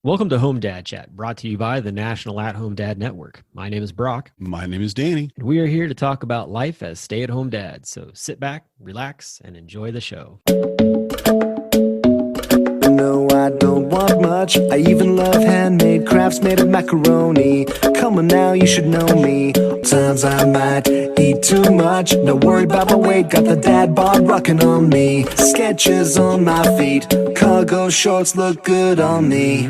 Welcome to Home Dad Chat, brought to you by the National At-Home Dad Network. My name is Brock, My name is Danny. and we are here to talk about life as stay-at-home dads. So sit back, relax, and enjoy the show. No, I don't want much. I even love handmade crafts made of macaroni. Come on now, you should know me. Times I might eat too much. No worry about my weight, got the dad bod rocking on me. Sketches on my feet, cargo shorts look good on me.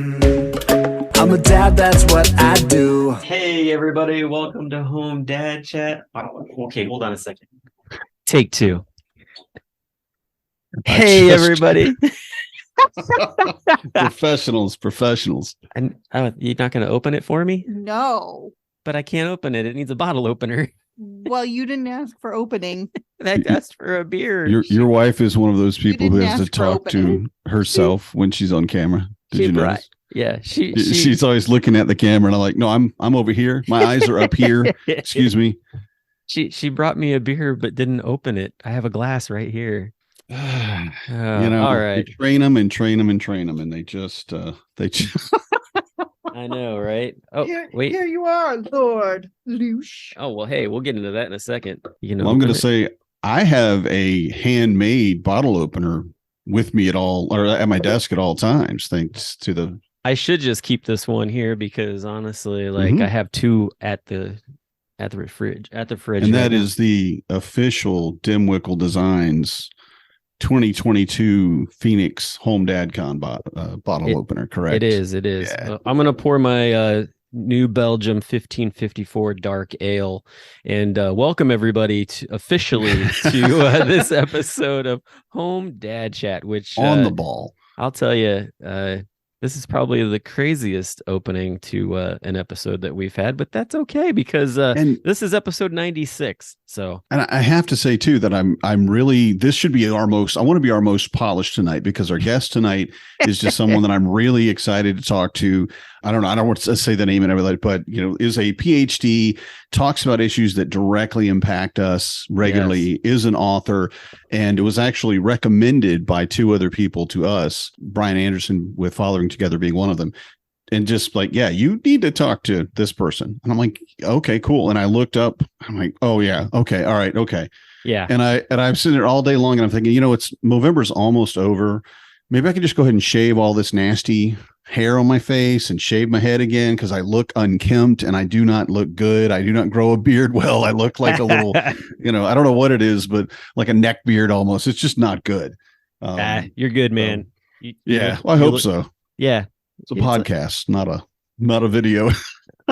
I'm a dad, that's what I do. Hey, everybody, welcome to Home Dad Chat. Okay, hold on a second. Take two. Hey, everybody. Professionals. And you're not going to open it for me? No. But I can't open it. It needs a bottle opener. Well, you didn't ask for opening. I asked for a beer. Your wife is one of those people who didn't has to ask for talk to opening. herself when she's on camera. Did you know? Yeah, She's always looking at the camera, and I'm like, no, I'm over here. My eyes are up here. Excuse me. She brought me a beer but didn't open it. I have a glass right here. You know, all right. you train them, and they just I know, right? Oh, wait. Here you are, Lord Loosh. Oh, well, hey, we'll get into that in a second. I'm going to say I have a handmade bottle opener with me at my desk at all times, thanks to the. I should just keep this one here because honestly, I have two at the fridge. And that is the official Dimwickle Designs 2022 Phoenix Home DadCon bottle opener, correct? It is. Yeah. I'm going to pour my New Belgium 1554 dark ale and welcome everybody officially to this episode of Home Dad Chat, which on the ball. I'll tell you, this is probably the craziest opening to an episode that we've had, but that's okay because this is episode 96. So, and I have to say too that I'm really, this should be I want to be our most polished tonight because our guest tonight is just someone that I'm really excited to talk to. I don't want to say the name and everything, but is a PhD, talks about issues that directly impact us regularly, is an author, and it was actually recommended by two other people to us, Brian Anderson with Fathering Together being one of them. And just like, yeah, you need to talk to this person. And I'm like, okay, cool. And I looked up, I'm like, oh yeah, okay, all right, okay. Yeah. And I'm sitting there all day long and I'm thinking, it's November's almost over. Maybe I could just go ahead and shave all this nasty hair on my face and shave my head again because I look unkempt and I do not look good. I do not grow a beard well. I look like a little, I don't know what it is, but like a neck beard almost. It's just not good. You're good, man. I hope so. Yeah. It's a podcast, not a video.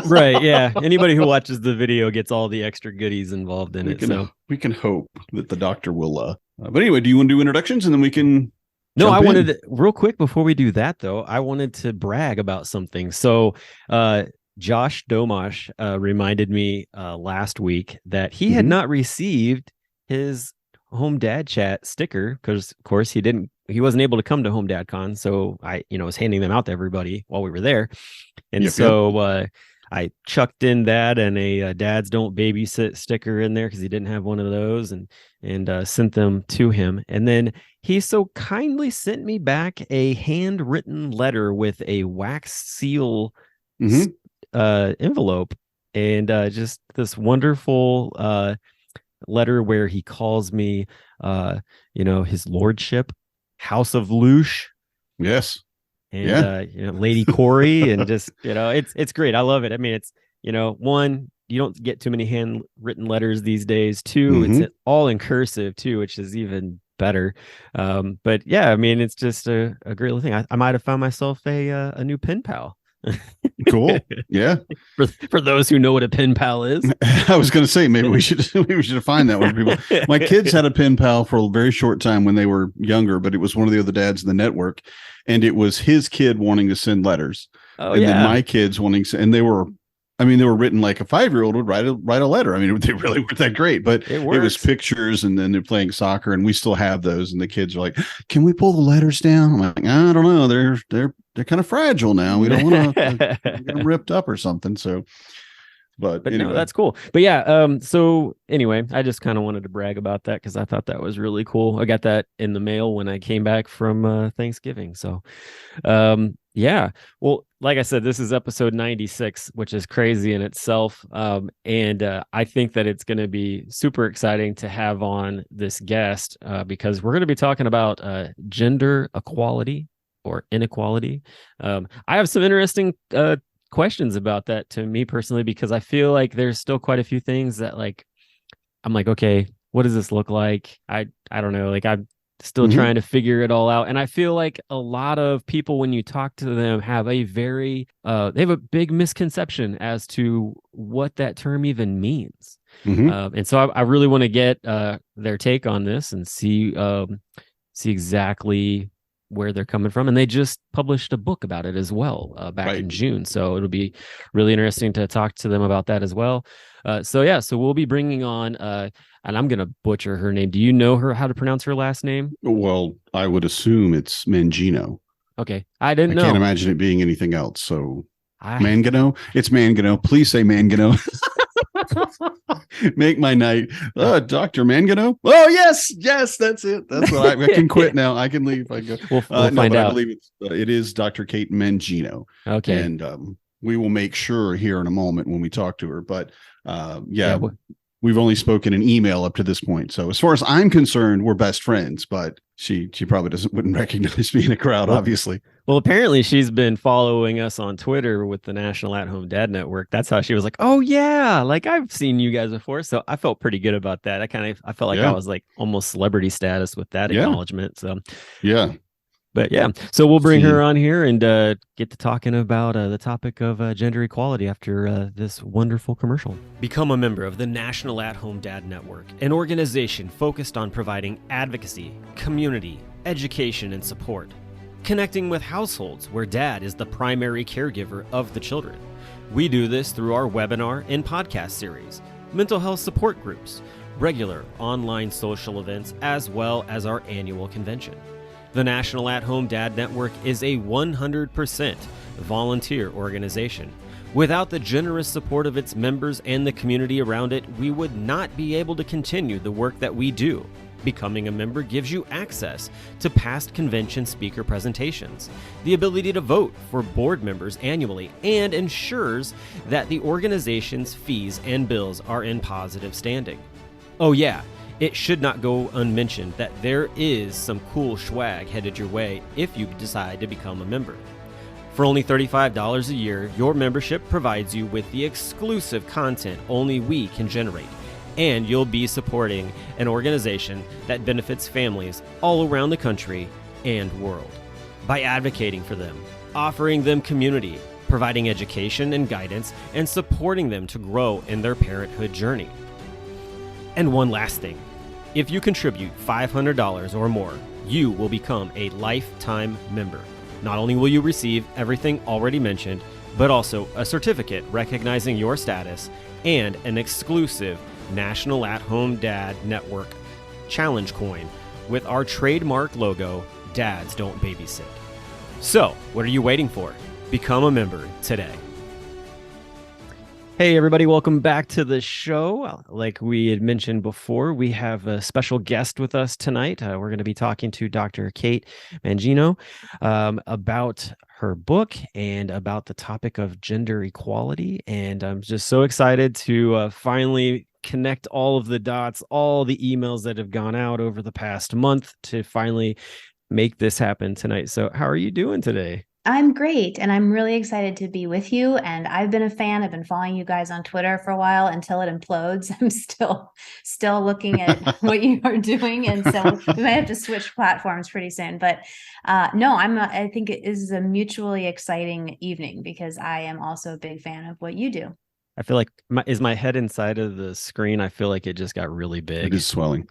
Right. Yeah. Anybody who watches the video gets all the extra goodies involved in it. We can hope that the doctor will. But anyway, do you want to do introductions and then we can? No, I wanted to, real quick before we do that, though, I wanted to brag about something. So Josh Domash reminded me last week that he had not received his Home Dad Chat sticker because, of course, he wasn't able to come to Home Dad Con. So I, was handing them out to everybody while we were there. And I chucked in that and a Dads Don't Babysit sticker in there because he didn't have one of those and sent them to him. And then he so kindly sent me back a handwritten letter with a wax seal envelope and just this wonderful letter where he calls me, his lordship, House of Loosh. Yes. And Lady Corey, and just it's great. I love it. I mean, it's one, you don't get too many handwritten letters these days. Two, it's all in cursive too, which is even better. But yeah, I mean, it's just a great little thing. I might have found myself a new pen pal. Cool. Yeah. For those who know what a pen pal is. I was going to say maybe we should find that one for people. My kids had a pen pal for a very short time when they were younger, but it was one of the other dads in the network, and it was his kid wanting to send letters, and then my kids wanting to, and they were written like a 5-year-old would write a letter. I mean, they really weren't that great, but it was pictures, and then they're playing soccer, and we still have those. And the kids are like, "Can we pull the letters down?" I'm like, "I don't know. They're kind of fragile now. We don't want to get them ripped up or something." So, but anyway. No, that's cool. But yeah, so anyway, I just kind of wanted to brag about that because I thought that was really cool. I got that in the mail when I came back from Thanksgiving. So, yeah. Well, like I said, this is episode 96, which is crazy in itself. And I think that it's going to be super exciting to have on this guest because we're going to be talking about gender equality or inequality. I have some interesting questions about that to me personally, because I feel like there's still quite a few things that like, I'm like, okay, what does this look like? I don't know. Like I'm still trying to figure it all out. And I feel like a lot of people, when you talk to them, have a very, they have a big misconception as to what that term even means. And so I really want to get their take on this and see exactly where they're coming from. And they just published a book about it as well back in June. So it'll be really interesting to talk to them about that as well. So we'll be bringing on, and I'm going to butcher her name. Do you know how to pronounce her last name? Well, I would assume it's Mangino. Okay. I didn't know. I can't imagine it being anything else. So Mangino? It's Mangino. Please say Mangino. Make my night. Dr. Mangino? Oh, yes, that's it. That's what I can quit now. I can leave. I go. We'll find out. I believe it is Dr. Kate Mangino. Okay. And we will make sure here in a moment when we talk to her. But we've only spoken in email up to this point. So as far as I'm concerned, we're best friends, but she probably wouldn't recognize me in a crowd, obviously. Well, apparently she's been following us on Twitter with the National At-Home Dad Network. That's how she was like, oh yeah, like I've seen you guys before. So I felt pretty good about that. I felt like I was like almost celebrity status with that acknowledgement. So yeah. But yeah, so we'll bring her on here and get to talking about the topic of gender equality after this wonderful commercial. Become a member of the National At-Home Dad Network, an organization focused on providing advocacy, community, education, and support. Connecting with households where dad is the primary caregiver of the children. We do this through our webinar and podcast series, mental health support groups, regular online social events, as well as our annual convention. The National At-Home Dad Network is a 100% volunteer organization. Without the generous support of its members and the community around it, we would not be able to continue the work that we do. Becoming a member gives you access to past convention speaker presentations, the ability to vote for board members annually, and ensures that the organization's fees and bills are in positive standing. Oh yeah, it should not go unmentioned that there is some cool swag headed your way if you decide to become a member. For only $35 a year, your membership provides you with the exclusive content only we can generate, and you'll be supporting an organization that benefits families all around the country and world. By advocating for them, offering them community, providing education and guidance, and supporting them to grow in their parenthood journey. And one last thing. If you contribute $500 or more, you will become a lifetime member. Not only will you receive everything already mentioned, but also a certificate recognizing your status and an exclusive National At-Home Dad Network challenge coin with our trademark logo, Dads Don't Babysit. So, what are you waiting for? Become a member today. Hey everybody, welcome back to the show. Like we had mentioned before, we have a special guest with us tonight. We're going to be talking to Dr. Kate Mangino about her book and about the topic of gender equality. And I'm just so excited to finally connect all of the dots, all the emails that have gone out over the past month to finally make this happen tonight. So how are you doing today? I'm great, and I'm really excited to be with you. And I've been a fan. I've been following you guys on Twitter for a while until it implodes. I'm still looking at what you are doing, and so we might have to switch platforms pretty soon. But no, I think it is a mutually exciting evening because I am also a big fan of what you do. I feel like my head inside of the screen? I feel like it just got really big. It is swelling.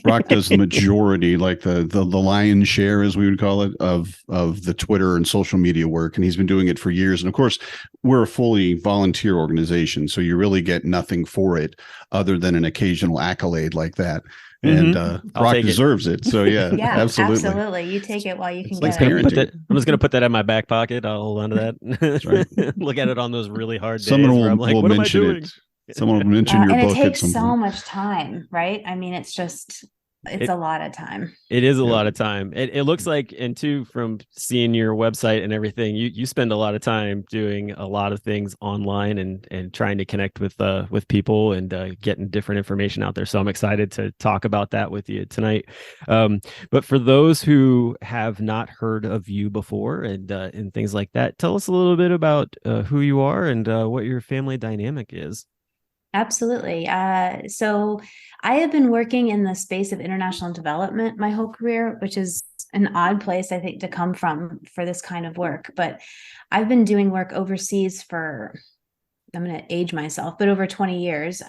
Brock does the majority, like the lion's share, as we would call it, of the Twitter and social media work, and he's been doing it for years. And of course, we're a fully volunteer organization, so you really get nothing for it other than an occasional accolade like that. And Brock deserves it. So yeah, absolutely. You take it while you can get it. I'm just going to put that in my back pocket. I'll hold on to that. That's right. Look at it on those really hard days. Someone where I'm like, what am I doing? Someone will mention your book. And it takes so much time, right? I mean, it's just it's a lot of time. It is a lot of time. It looks like, and too, from seeing your website and everything, you spend a lot of time doing a lot of things online and trying to connect with people and getting different information out there. So I'm excited to talk about that with you tonight. But for those who have not heard of you before and things like that, tell us a little bit about who you are and what your family dynamic is. Absolutely. So I have been working in the space of international development my whole career, which is an odd place, I think, to come from for this kind of work. But I've been doing work overseas for, I'm going to age myself, but over 20 years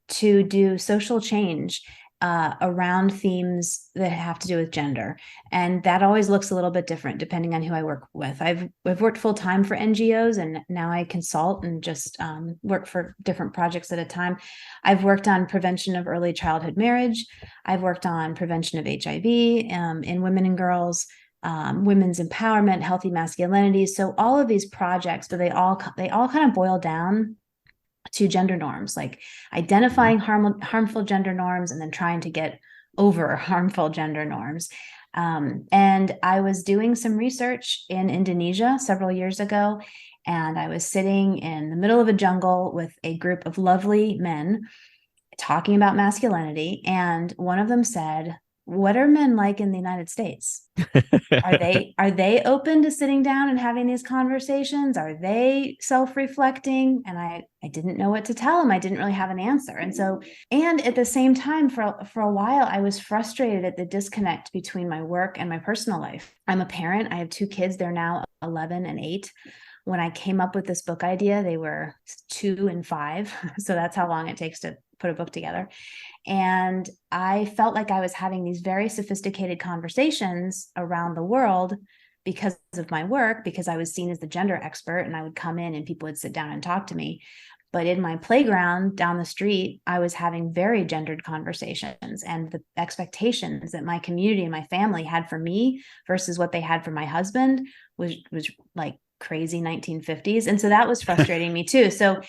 to do social change around themes that have to do with gender. And that always looks a little bit different depending on who I work with. I've worked full time for NGOs, and now I consult and just work for different projects at a time. I've worked on prevention of early childhood marriage. I've worked on prevention of HIV in women and girls, women's empowerment, healthy masculinity. So all of these projects, but they all kind of boil down to gender norms, like identifying harmful gender norms and then trying to get over harmful gender norms. And I was doing some research in Indonesia several years ago, and I was sitting in the middle of a jungle with a group of lovely men talking about masculinity. And one of them said, "What are men like in the United States? Are they open to sitting down and having these conversations? Are they self-reflecting?" And I didn't know what to tell him. I didn't really have an answer. And at the same time, for a while, I was frustrated at the disconnect between my work and my personal life. I'm a parent. I have 2 kids. They're now 11 and 8. When I came up with this book idea, they were 2 and 5. So that's how long it takes to put a book together. And I felt like I was having these very sophisticated conversations around the world because of my work, because I was seen as the gender expert, and I would come in and people would sit down and talk to me. But in my playground down the street, I was having very gendered conversations, and the expectations that my community and my family had for me versus what they had for my husband was like crazy 1950s. And so that was frustrating me too. So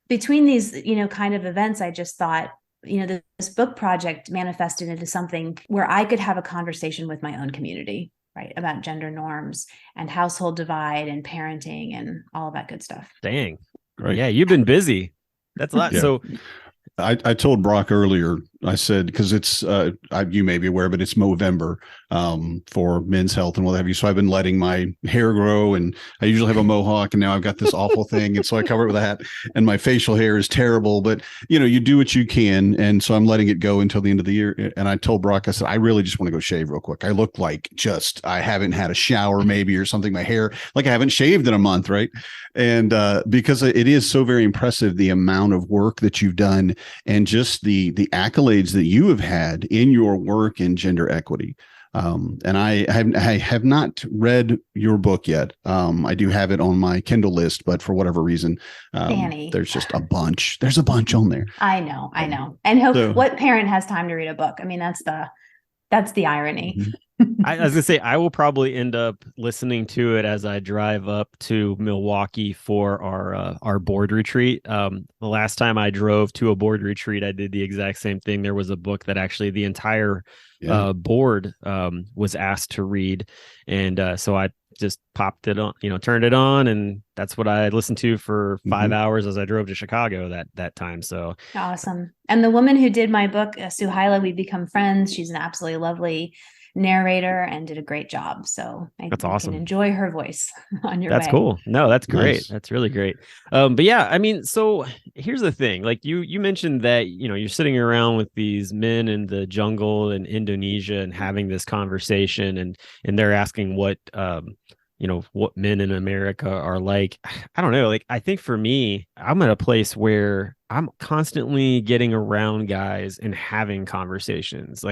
between these, kind of events, I just thought, this book project manifested into something where I could have a conversation with my own community, right, about gender norms and household divide and parenting and all of that good stuff. Dang. Right. Yeah, you've been busy. That's a lot. Yeah. So I told Brock earlier, I said, because it's, you may be aware, but it's Movember for men's health and what have you. So I've been letting my hair grow, and I usually have a mohawk, and now I've got this awful thing. And so I cover it with a hat, and my facial hair is terrible, but you do what you can. And so I'm letting it go until the end of the year. And I told Brock, I said, I really just want to go shave real quick. I look like I haven't had a shower maybe or something. My hair, like I haven't shaved in a month. Right. And because it is so very impressive, the amount of work that you've done and just the accolades that you have had in your work in gender equity. And I have not read your book yet. I do have it on my Kindle list, but for whatever reason, there's just a bunch. There's a bunch on there. I know. And what parent has time to read a book? I mean, that's the irony. Mm-hmm. I was gonna say, I will probably end up listening to it as I drive up to Milwaukee for our board retreat. The last time I drove to a board retreat, I did the exact same thing. There was a book that actually the entire board was asked to read, and so I just popped it on, turned it on, and that's what I listened to for 5 hours as I drove to Chicago that time. So awesome. And the woman who did my book, Suhaila, we become friends. She's an absolutely lovely narrator and did a great job. So that's awesome. Can enjoy her voice on your way. That's cool. No, that's great. Nice. That's really great. But yeah, I mean, so here's the thing. Like you mentioned that, you're sitting around with these men in the jungle in Indonesia and having this conversation, and they're asking what men in America are like. I don't know. Like, I think for me, I'm at a place where I'm constantly getting around guys and having conversations.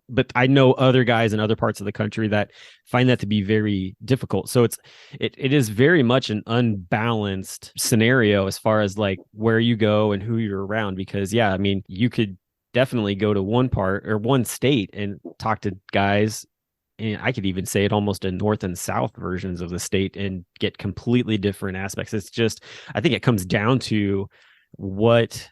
But I know other guys in other parts of the country that find that to be very difficult. So it is very much an unbalanced scenario as far as like where you go and who you're around. Because I mean, you could definitely go to one part or one state and talk to guys, and I could even say it almost in north and south versions of the state and get completely different aspects. It's just, I think it comes down to what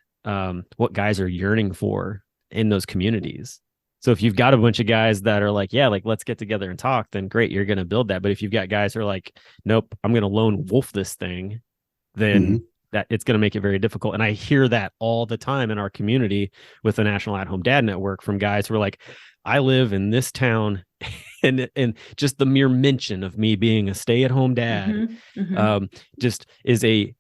guys are yearning for in those communities. So if you've got a bunch of guys that are like, yeah, like let's get together and talk, then great, you're going to build that. But if you've got guys who are like, nope, I'm going to lone wolf this thing, then that it's going to make it very difficult. And I hear that all the time in our community with the National At Home Dad Network from guys who are like, I live in this town, and just the mere mention of me being a stay-at-home dad just is a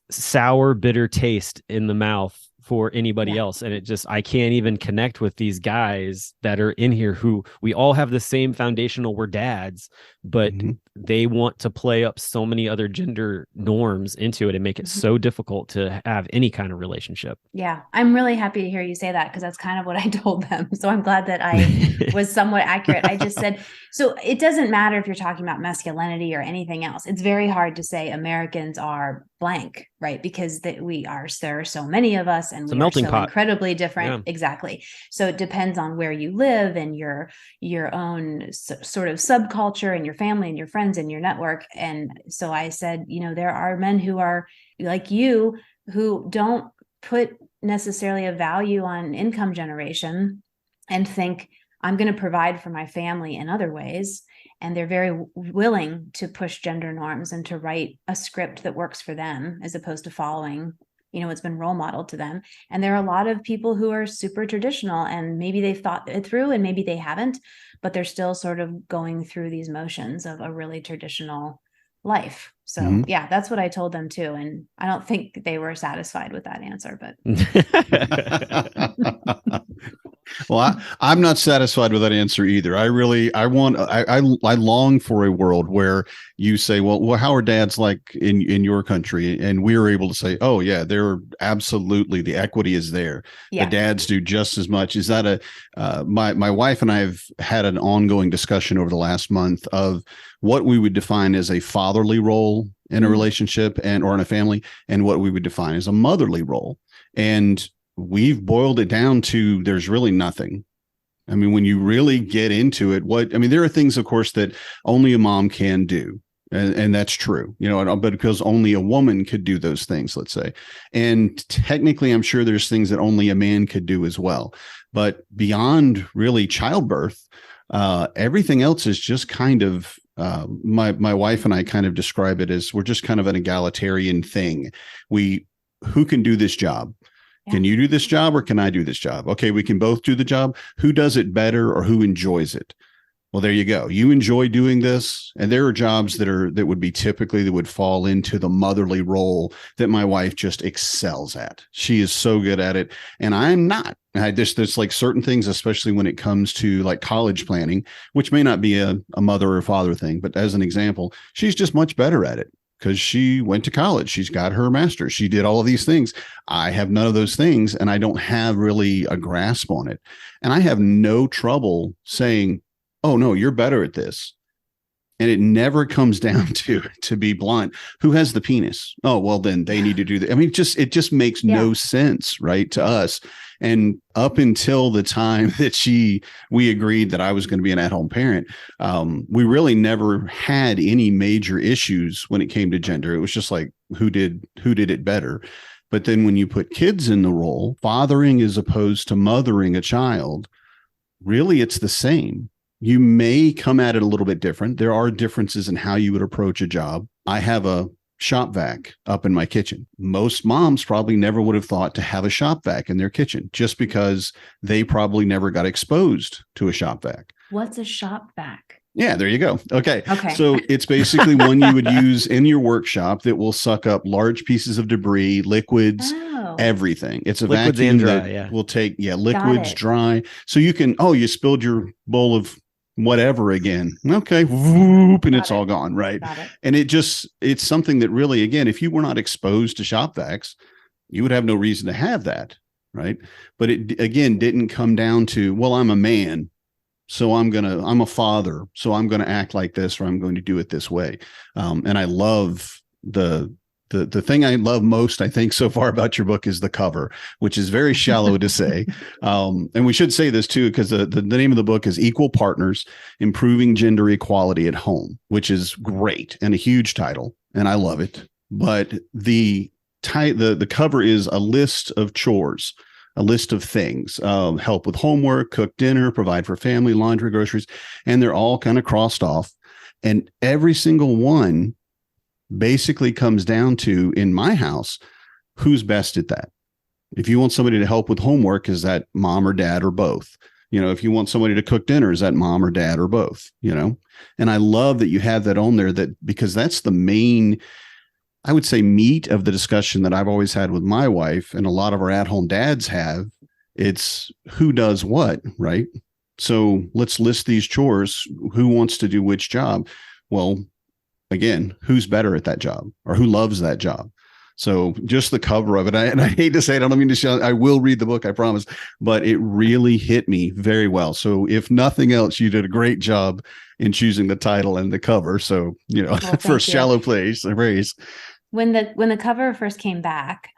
sour, bitter taste in the mouth for anybody else. And I can't even connect with these guys that are in here who we all have the same foundational, we're dads, but they want to play up so many other gender norms into it and make it so difficult to have any kind of relationship. Yeah, I'm really happy to hear you say that, because that's kind of what I told them. So I'm glad that I was somewhat accurate. I just said, so it doesn't matter if you're talking about masculinity or anything else. It's very hard to say Americans are blank, right? Because there are so many of us, and we are so incredibly different. Yeah. Exactly. So it depends on where you live and your own sort of subculture and your family and your friends and your network. And so I said, there are men who are like you, who don't put necessarily a value on income generation and think, I'm going to provide for my family in other ways. And they're very willing to push gender norms and to write a script that works for them, as opposed to following, what's been role modeled to them. And there are a lot of people who are super traditional, and maybe they've thought it through and maybe they haven't, but they're still sort of going through these motions of a really traditional life. So yeah, that's what I told them too. And I don't think they were satisfied with that answer, but well, I'm not satisfied with that answer either. I long for a world where you say, well, how are dads like in your country? And we're able to say, oh yeah, they're absolutely, the equity is there. Yeah. The dads do just as much. Is that my wife and I have had an ongoing discussion over the last month of what we would define as a fatherly role in a relationship or in a family, and what we would define as a motherly role. And we've boiled it down to there's really nothing. I mean, when you really get into it, there are things, of course, that only a mom can do. And that's true, but because only a woman could do those things, let's say. And technically, I'm sure there's things that only a man could do as well. But beyond really childbirth, everything else is just kind of, my wife and I kind of describe it as we're just kind of an egalitarian thing. Who can do this job? Can you do this job, or can I do this job? Okay, we can both do the job. Who does it better, or who enjoys it? Well, there you go. You enjoy doing this. And there are jobs that would fall into the motherly role that my wife just excels at. She is so good at it. And I'm not. There's like certain things, especially when it comes to like college planning, which may not be a mother or father thing, but as an example, she's just much better at it, because she went to college. She's got her master's. She did all of these things. I have none of those things, and I don't have really a grasp on it. And I have no trouble saying, oh, no, you're better at this. And it never comes down to be blunt, who has the penis? Oh, well, then they need to do that. I mean, it just makes no sense, right, to us. And up until the time that we agreed that I was going to be an at-home parent, we really never had any major issues when it came to gender. It was just like, who did it better? But then when you put kids in the role, fathering as opposed to mothering a child, really it's the same. You may come at it a little bit different. There are differences in how you would approach a job. I have a shop vac up in my kitchen. Most moms probably never would have thought to have a shop vac in their kitchen, just because they probably never got exposed to a shop vac. What's a shop vac? Yeah, there you go. Okay. So it's basically one you would use in your workshop that will suck up large pieces of debris, liquids, everything. It's a liquids vacuum dry, that will take liquids dry. So you can, you spilled your bowl of whatever again. Okay. Whoop, and it's all gone. Right. And it's something that really, again, if you were not exposed to shop vacs, you would have no reason to have that. Right. But it, again, didn't come down to, well, I'm a man, so I'm a father, so I'm going to act like this, or I'm going to do it this way. And I love the thing I love most, I think, so far about your book is the cover, which is very shallow to say. And we should say this too, because the name of the book is Equal Partners, Improving Gender Equality at Home, which is great and a huge title. And I love it. But the cover is a list of chores a list of things, help with homework, cook dinner, provide for family, laundry, groceries, and they're all kind of crossed off. And every single one basically comes down to, in my house, who's best at that. If you want somebody to help with homework, is that mom or dad or both? If you want somebody to cook dinner, is that mom or dad or both? And I love that you have that on there, that because that's the main, I would say, meat of the discussion that I've always had with my wife, and a lot of our at-home dads have. It's who does what, right? So let's list these chores. Who wants to do which job? Well, again, who's better at that job, or who loves that job? So just the cover of it, and I hate to say it, I don't mean to shout, I will read the book, I promise, but it really hit me very well. So if nothing else, you did a great job in choosing the title and the cover. So, Well, for thank you. Shallow Place, raise. When the cover first came back,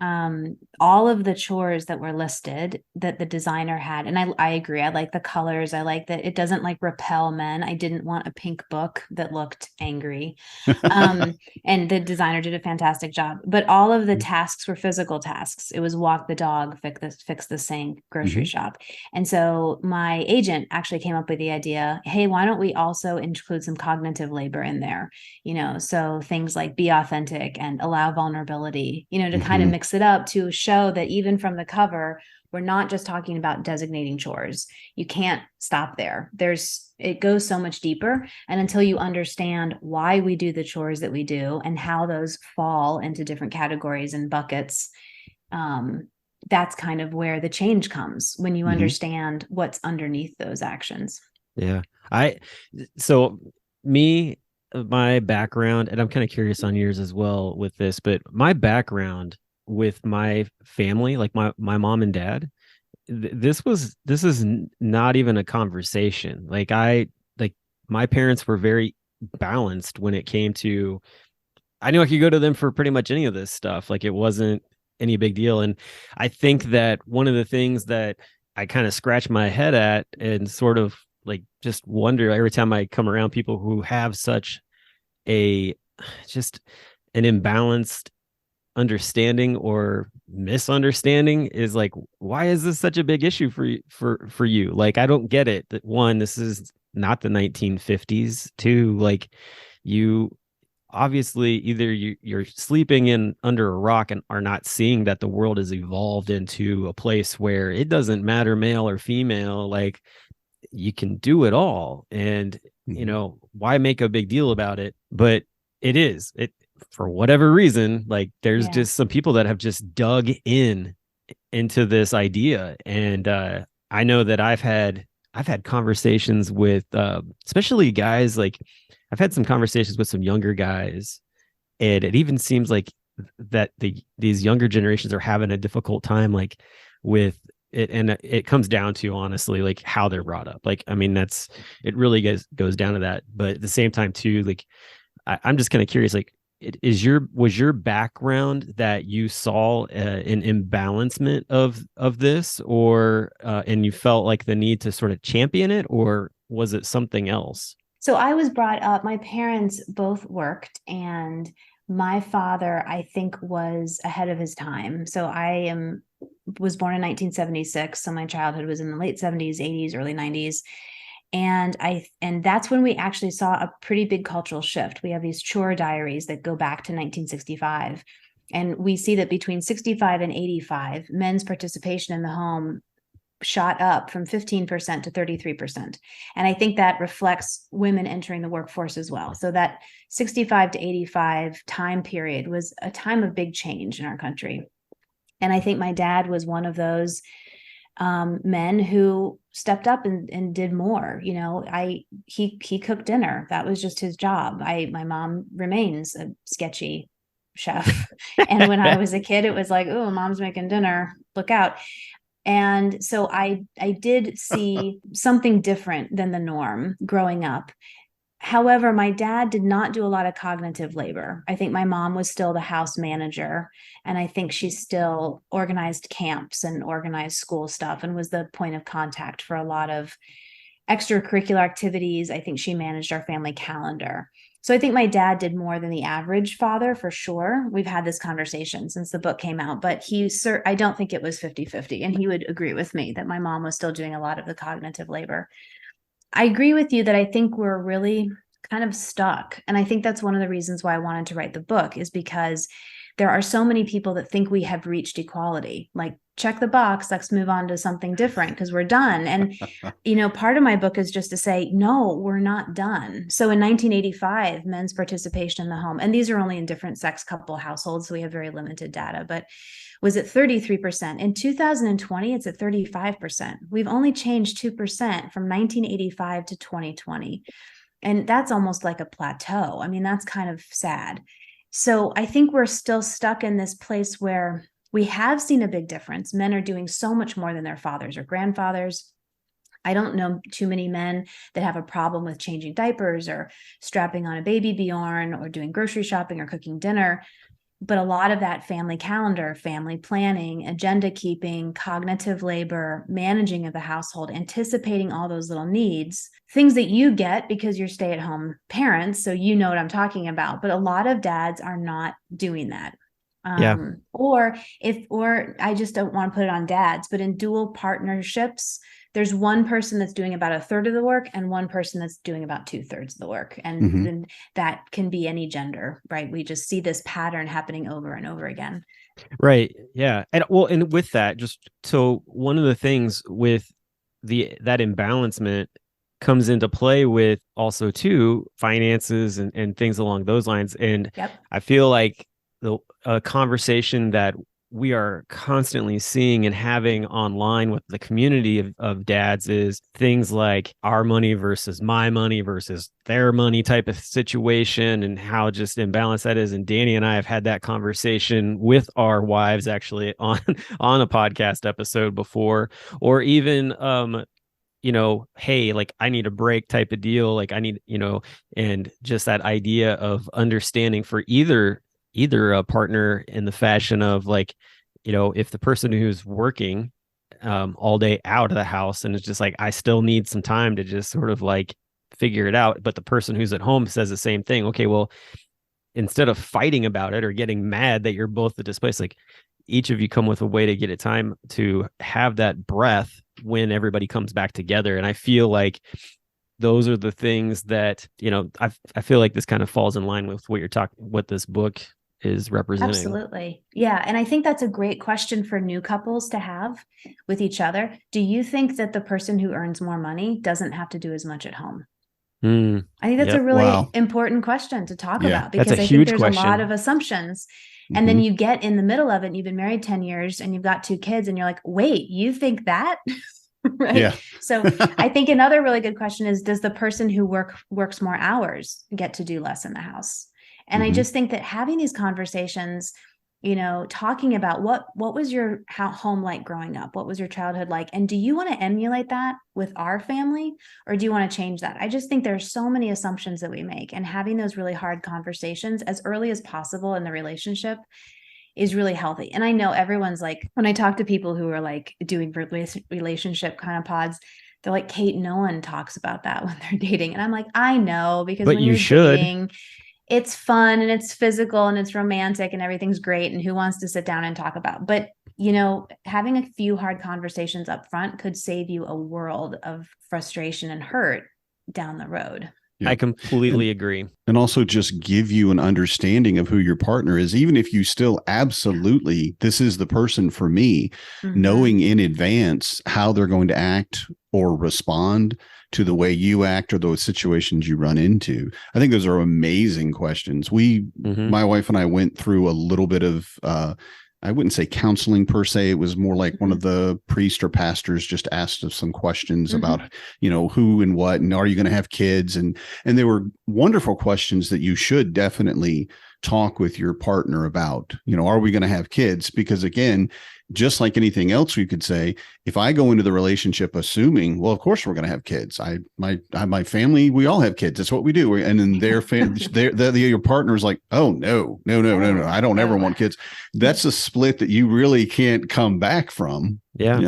all of the chores that were listed that the designer had, and I agree, I like the colors. I like that it doesn't like repel men. I didn't want a pink book that looked angry. And the designer did a fantastic job. But all of the tasks were physical tasks. It was walk the dog, fix the sink, grocery shop. And so my agent actually came up with the idea, hey, why don't we also include some cognitive labor in there? So things like be authentic and allow vulnerability, to kind of mix it up, to show that even from the cover, we're not just talking about designating chores. You can't stop there. It goes so much deeper. And until you understand why we do the chores that we do and how those fall into different categories and buckets, that's kind of where the change comes, when you understand what's underneath those actions. Yeah. My background, and I'm kind of curious on yours as well with this, but my background with my family, like my mom and dad, this is not even a conversation. Like my parents were very balanced when it came to, I knew I could go to them for pretty much any of this stuff. Like it wasn't any big deal. And I think that one of the things that I kind of scratch my head at and sort of like just wonder every time I come around people who have such just an imbalanced understanding or misunderstanding is like, why is this such a big issue for you? Like, I don't get it. That one, this is not the 1950s. Two, like, you obviously either you're sleeping in under a rock and are not seeing that the world has evolved into a place where it doesn't matter male or female. Like, you can do it all, and why make a big deal about it? But it for whatever reason, like there's just some people that have just dug into this idea. And I know that I've had conversations with especially guys, like I've had some conversations with some younger guys, and it even seems like that these younger generations are having a difficult time like with it, and it comes down to, honestly, like how they're brought up. Like, I mean, it really goes down to that. But at the same time too, like I'm just kind of curious, like was your background that you saw an imbalancement of this, or and you felt like the need to sort of champion it, or was it something else? So I was brought up, my parents both worked, and my father, I think, was ahead of his time. So was born in 1976. So my childhood was in the late 70s, 80s, early 90s. And that's when we actually saw a pretty big cultural shift. We have these chore diaries that go back to 1965. And we see that between 65 and 85, men's participation in the home shot up from 15% to 33%. And I think that reflects women entering the workforce as well. So that 65 to 85 time period was a time of big change in our country. And I think my dad was one of those men who stepped up and did more. He cooked dinner. That was just his job. My mom remains a sketchy chef. And when I was a kid, it was like, oh, mom's making dinner, look out. And so I did see something different than the norm growing up. However, my dad did not do a lot of cognitive labor. I think my mom was still the house manager, and I think she still organized camps and organized school stuff and was the point of contact for a lot of extracurricular activities. I think she managed our family calendar. So I think my dad did more than the average father for sure. We've had this conversation since the book came out, but I don't think it was 50-50. And he would agree with me that my mom was still doing a lot of the cognitive labor. I agree with you that I think we're really kind of stuck. And I think that's one of the reasons why I wanted to write the book, is because there are so many people that think we have reached equality. Like, check the box, let's move on to something different because we're done. And, part of my book is just to say, no, we're not done. So in 1985, men's participation in the home, and these are only in different sex couple households, so we have very limited data, but was at 33%. In 2020, it's at 35%. We've only changed 2% from 1985 to 2020. And that's almost like a plateau. I mean, that's kind of sad. So I think we're still stuck in this place where we have seen a big difference. Men are doing so much more than their fathers or grandfathers. I don't know too many men that have a problem with changing diapers or strapping on a baby Bjorn or doing grocery shopping or cooking dinner. But a lot of that family calendar, family planning, agenda keeping, cognitive labor, managing of the household, anticipating all those little needs, things that you get because you're stay-at-home parents, so you know what I'm talking about. But a lot of dads are not doing that. Or I just don't want to put it on dads, but in dual partnerships, there's one person that's doing about 1/3 of the work and one person that's doing about 2/3 of the work. And then that can be any gender, right? We just see this pattern happening over and over again. Right. Yeah. And with that, just so one of the things with that imbalancement comes into play with also too finances and things along those lines. And I feel like a conversation that we are constantly seeing and having online with the community of dads is things like our money versus my money versus their money type of situation, and how just imbalanced that is. And Danny and I have had that conversation with our wives actually on a podcast episode before, or even hey, like I need a break type of deal. Like I need, and just that idea of understanding for either a partner in the fashion of like, if the person who's working all day out of the house and it's just like, I still need some time to just sort of like figure it out. But the person who's at home says the same thing. Okay, well, instead of fighting about it or getting mad that you're both the displaced, like each of you come with a way to get it time to have that breath when everybody comes back together. And I feel like those are the things that, I feel like this kind of falls in line with what this book is representing. Absolutely. Yeah. And I think that's a great question for new couples to have with each other. Do you think that the person who earns more money doesn't have to do as much at home? I think that's a really important question to talk about, because I think there's a lot of assumptions. And then you get in the middle of it and you've been married 10 years and you've got 2 kids and you're like, wait, you think that? Right. Yeah. So I think another really good question is, does the person who works more hours get to do less in the house? And I just think that having these conversations, talking about what was your home like growing up? What was your childhood like? And do you want to emulate that with our family, or do you want to change that? I just think there's so many assumptions that we make, and having those really hard conversations as early as possible in the relationship is really healthy. And I know everyone's like, when I talk to people who are like doing relationship kind of pods, they're like, Kate, no one talks about that when they're dating. And I'm like, I know, because when you're dating, it's fun and it's physical and it's romantic and everything's great. And who wants to sit down and talk about? But, having a few hard conversations up front could save you a world of frustration and hurt down the road. Yeah. I completely agree. And also just give you an understanding of who your partner is, even if you still absolutely, this is the person for me, knowing in advance how they're going to act or respond to the way you act or those situations you run into. I think those are amazing questions. My wife and I went through a little bit of, I wouldn't say counseling per se. It was more like one of the priests or pastors just asked us some questions about, who and what, and are you going to have kids? And they were wonderful questions that you should definitely talk with your partner about. Are we going to have kids? Because again, just like anything else, we could say, if I go into the relationship assuming, well, of course we're going to have kids. My family, we all have kids. That's what we do. And then their family, your partner is like, oh no, I don't ever want kids. That's a split that you really can't come back from. Yeah.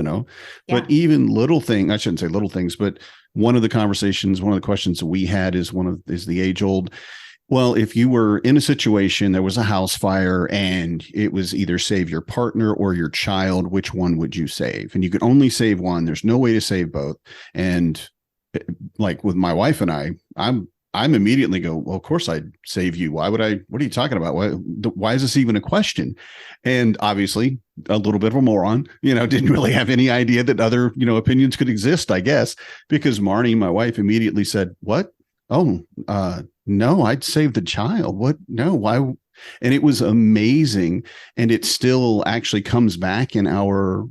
But even little thing, I shouldn't say little things, but one of the questions that we had is the age old, Well, if you were in a situation, there was a house fire and it was either save your partner or your child, which one would you save? And you could only save one. There's no way to save both. And like with my wife and I'm immediately go, well, of course I'd save you. Why would I? What are you talking about? Why is this even a question? And obviously a little bit of a moron, didn't really have any idea that other, opinions could exist, I guess, because Marnie, my wife, immediately said, what? Oh, no, I'd save the child. What? No, why? And it was amazing. And it still actually comes back in our,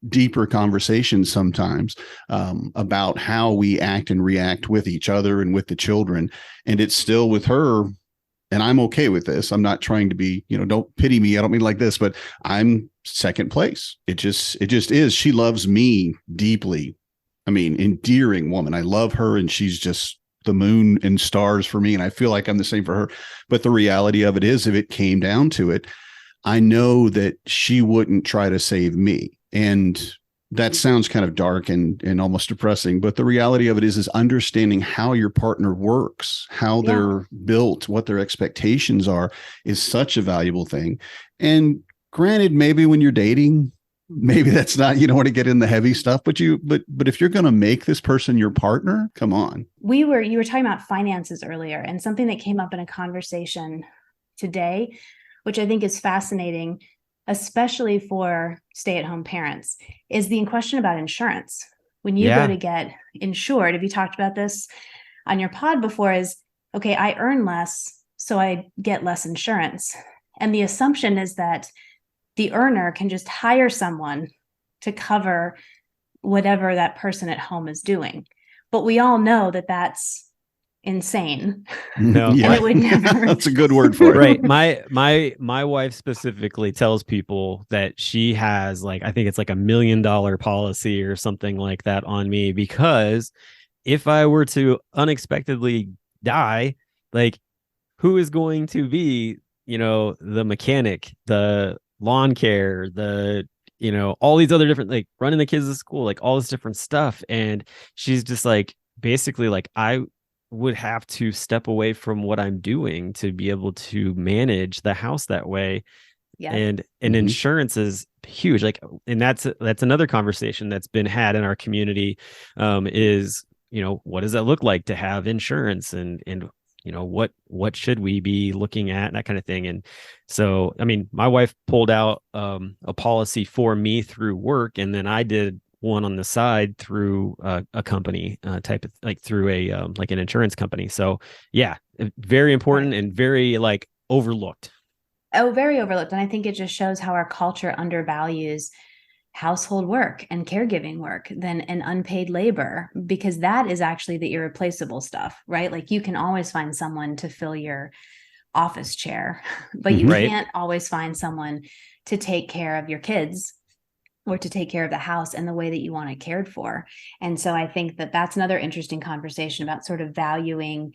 deeper conversations sometimes about how we act and react with each other and with the children. And it's still with her. And I'm okay with this. I'm not trying to be, don't pity me. I don't mean like this, but I'm second place. It just is. She loves me deeply. I mean, endearing woman. I love her and she's just the moon and stars for me. And I feel like I'm the same for her. But the reality of it is, if it came down to it, I know that she wouldn't try to save me. And that sounds kind of dark and almost depressing, but the reality of it is understanding how your partner works, how they're built, what their expectations are, is such a valuable thing. And granted, maybe when you're dating, maybe that's not, you don't want to get in the heavy stuff, but if you're going to make this person your partner, come on. You were talking about finances earlier, and something that came up in a conversation today, which I think is fascinating, especially for stay-at-home parents, is the question about insurance. When you go to get insured, have you talked about this on your pod before, is, okay, I earn less, so I get less insurance. And the assumption is that the earner can just hire someone to cover whatever that person at home is doing. But we all know that that's insane. No, and it would never. That's a good word for it. Right. My wife specifically tells people that she has, like, I think it's like $1 million policy or something like that on me, because if I were to unexpectedly die, like, who is going to be, the mechanic, the lawn care, all these other different, like, running the kids to school, like all this different stuff. And she's just like, basically, like, I would have to step away from what I'm doing to be able to manage the house that way. Yeah. And insurance is huge. Like, and that's another conversation that's been had in our community, is, what does that look like to have insurance, and what should we be looking at, and that kind of thing. And so, I mean, my wife pulled out a policy for me through work, and then I did one on the side through a company type of, like, through a like an insurance company. So yeah, very important and very, like, overlooked. Oh, very overlooked. And I think it just shows how our culture undervalues household work and caregiving work than an unpaid labor, because that is actually the irreplaceable stuff, right? Like, you can always find someone to fill your office chair, but you can't always find someone to take care of your kids or to take care of the house in the way that you want it cared for. And so I think that that's another interesting conversation about sort of valuing,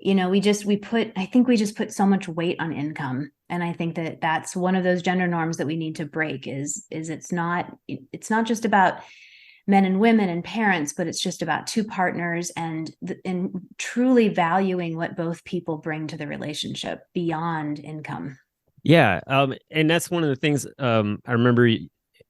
we just put so much weight on income. And I think that that's one of those gender norms that we need to break, is it's not just about men and women and parents, but it's just about two partners and truly valuing what both people bring to the relationship beyond income. Yeah. And that's one of the things I remember,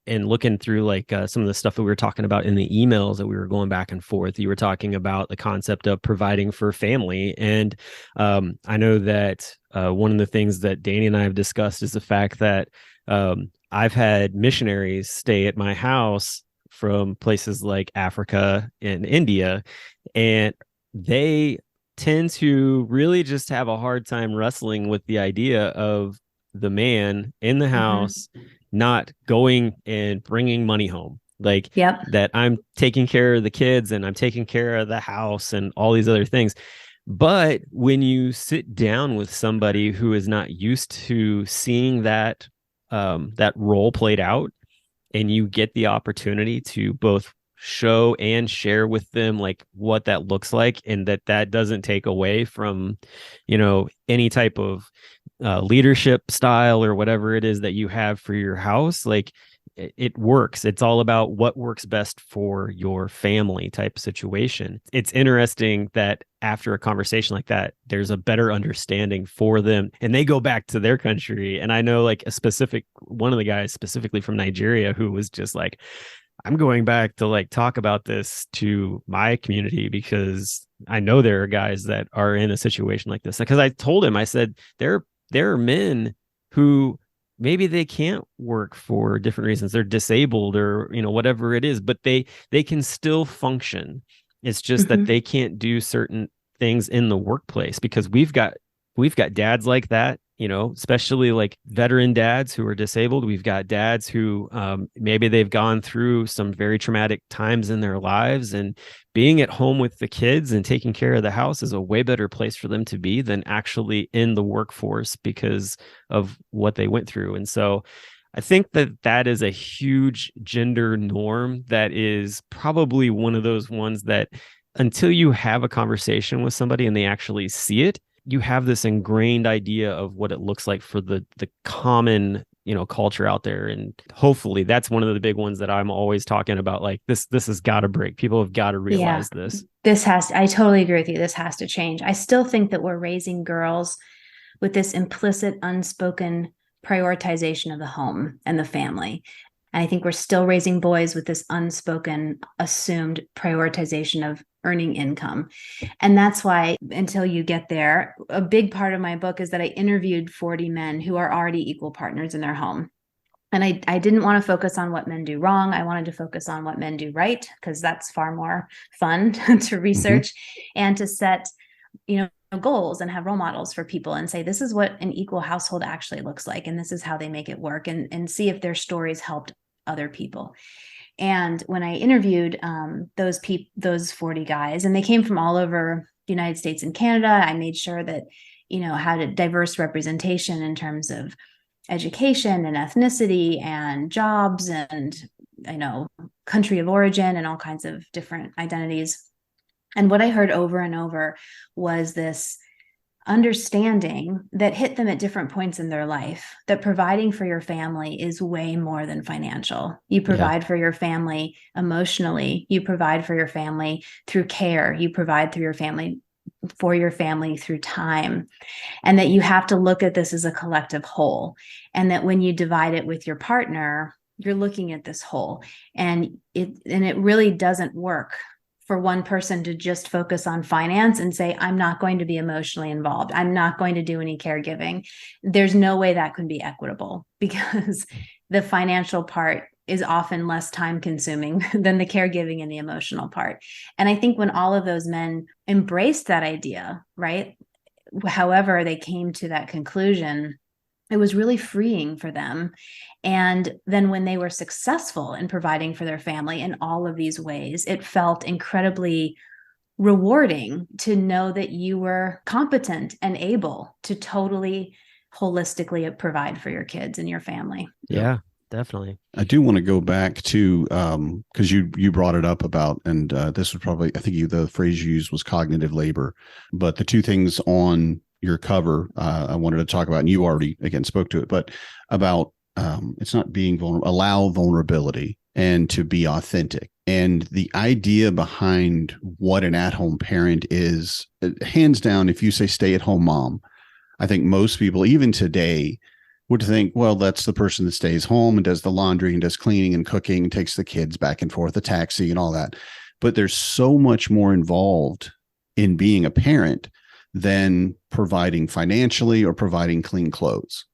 and looking through, like, some of the stuff that we were talking about in the emails that we were going back and forth, you were talking about the concept of providing for family. And I know that one of the things that Danny and I have discussed is the fact that I've had missionaries stay at my house from places like Africa and India, and they tend to really just have a hard time wrestling with the idea of the man in the house not going and bringing money home. Like, that I'm taking care of the kids and I'm taking care of the house and all these other things. But when you sit down with somebody who is not used to seeing that role played out, and you get the opportunity to both show and share with them, like, what that looks like, and that doesn't take away from, any type of leadership style or whatever it is that you have for your house, like, it works. It's all about what works best for your family type situation. It's interesting that after a conversation like that, there's a better understanding for them, and they go back to their country. And I know like one of the guys specifically from Nigeria who was just like, I'm going back to like talk about this to my community because I know there are guys that are in a situation like this. Because I told him, I said, there are men who maybe they can't work for different reasons. They're disabled or, whatever it is, but they can still function. It's just that they can't do certain things in the workplace because we've got dads like that, especially like veteran dads who are disabled. We've got dads who maybe they've gone through some very traumatic times in their lives, and being at home with the kids and taking care of the house is a way better place for them to be than actually in the workforce because of what they went through. And so I think that is a huge gender norm that is probably one of those ones that until you have a conversation with somebody and they actually see it, you have this ingrained idea of what it looks like for the common, culture out there. And hopefully that's one of the big ones that I'm always talking about. Like this has got to break. People have got to realize this. I totally agree with you. This has to change. I still think that we're raising girls with this implicit, unspoken prioritization of the home and the family. And I think we're still raising boys with this unspoken, assumed prioritization of earning income. And that's why, until you get there, a big part of my book is that I interviewed 40 men who are already equal partners in their home. And I didn't want to focus on what men do wrong. I wanted to focus on what men do right, because that's far more fun to research and to set, goals and have role models for people and say, this is what an equal household actually looks like. And this is how they make it work, and see if their stories helped other people. And when I interviewed those 40 guys, and they came from all over the United States and Canada, I made sure that, had a diverse representation in terms of education and ethnicity and jobs and, country of origin and all kinds of different identities. And what I heard over and over was this understanding that hit them at different points in their life, that providing for your family is way more than financial. You provide for your family emotionally. You provide for your family through care. You provide for your family through time. And that you have to look at this as a collective whole. And that when you divide it with your partner, you're looking at this whole. And it really doesn't work for one person to just focus on finance and say, I'm not going to be emotionally involved. I'm not going to do any caregiving. There's no way that can be equitable, because the financial part is often less time consuming than the caregiving and the emotional part. And I think when all of those men embraced that idea, right, however they came to that conclusion, it was really freeing for them. And then when they were successful in providing for their family in all of these ways, it felt incredibly rewarding to know that you were competent and able to totally holistically provide for your kids and your family. Yeah, definitely. I do want to go back to, because you brought it up about, and this was probably, I think the phrase you used was cognitive labor, but the two things on your cover I wanted to talk about, and you already again spoke to it, but about it's not being vulnerable, allow vulnerability and to be authentic. And the idea behind what an at-home parent is, hands down, if you say stay-at-home mom, I think most people, even today, would think, well, that's the person that stays home and does the laundry and does cleaning and cooking and takes the kids back and forth, the taxi and all that. But there's so much more involved in being a parent than providing financially or providing clean clothes.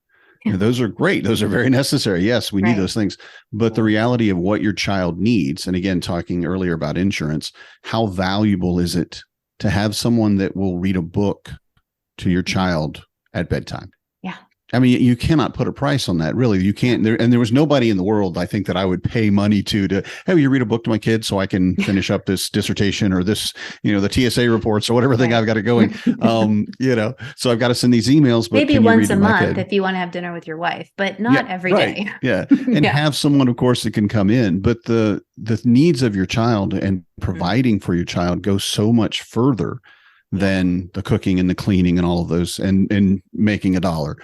Yeah. Those are great. Those are very necessary. Yes, we need those things. But the reality of what your child needs, and again, talking earlier about insurance, how valuable is it to have someone that will read a book to your child at bedtime? Yeah. I mean, you cannot put a price on that, really. You can't. And there was nobody in the world, I think, that I would pay money to, hey, will you read a book to my kids so I can finish up this dissertation or this, the TSA reports or whatever thing I've got to going. So I've got to send these emails. But maybe once a month if you want to have dinner with your wife, but not every day. Yeah. And have someone, of course, that can come in. But the needs of your child and providing for your child go so much further than the cooking and the cleaning and all of those and making a dollar.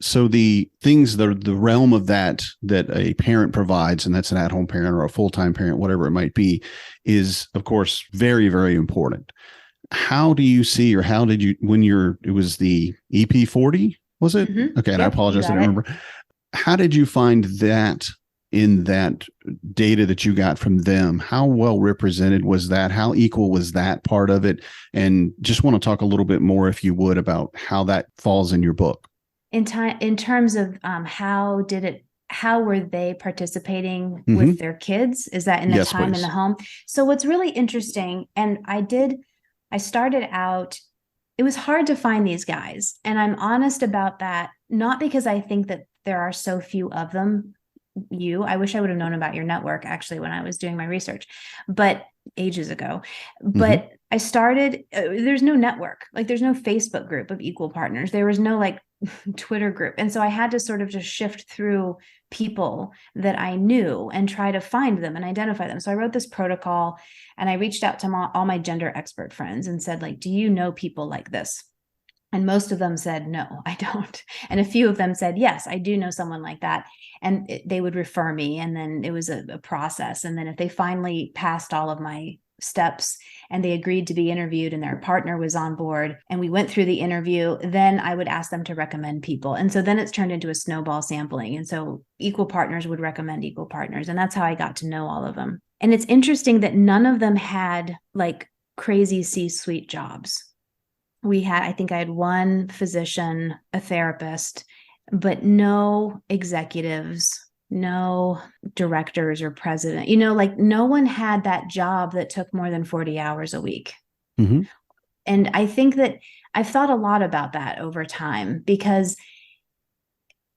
So the things, the realm of that a parent provides, and that's an at-home parent or a full-time parent, whatever it might be, is of course very, very important. How do you see, or how did you, when it was the EP40, was it? Okay. And I Yep, you apologize, I got don't it. remember. How did you find that in that data that you got from them? How well represented was that? How equal was that part of it? And just want to talk a little bit more, if you would, about how that falls in your book. In terms of how were they participating Mhm. with their kids? Is that in the Yes, time in please. the home? So what's really interesting, and I started out, it was hard to find these guys. And I'm honest about that, not because I think that there are so few of them. I wish I would have known about your network actually when I was doing my research, but ages ago. But I started, there's no network, like there's no Facebook group of equal partners. There was no like Twitter group. And so I had to sort of just shift through people that I knew and try to find them and identify them. So I wrote this protocol and I reached out to all my gender expert friends and said, like, do you know people like this? And most of them said, no, I don't. And a few of them said, yes, I do know someone like that. And they would refer me. And then it was a process. And then if they finally passed all of my steps and they agreed to be interviewed and their partner was on board and we went through the interview, then I would ask them to recommend people. And so then it's turned into a snowball sampling. And so equal partners would recommend equal partners. And that's how I got to know all of them. And it's interesting that none of them had like crazy C-suite jobs. I think I had one physician, a therapist, but no executives, no directors or president, like no one had that job that took more than 40 hours a week. Mm-hmm. And I think that I've thought a lot about that over time, because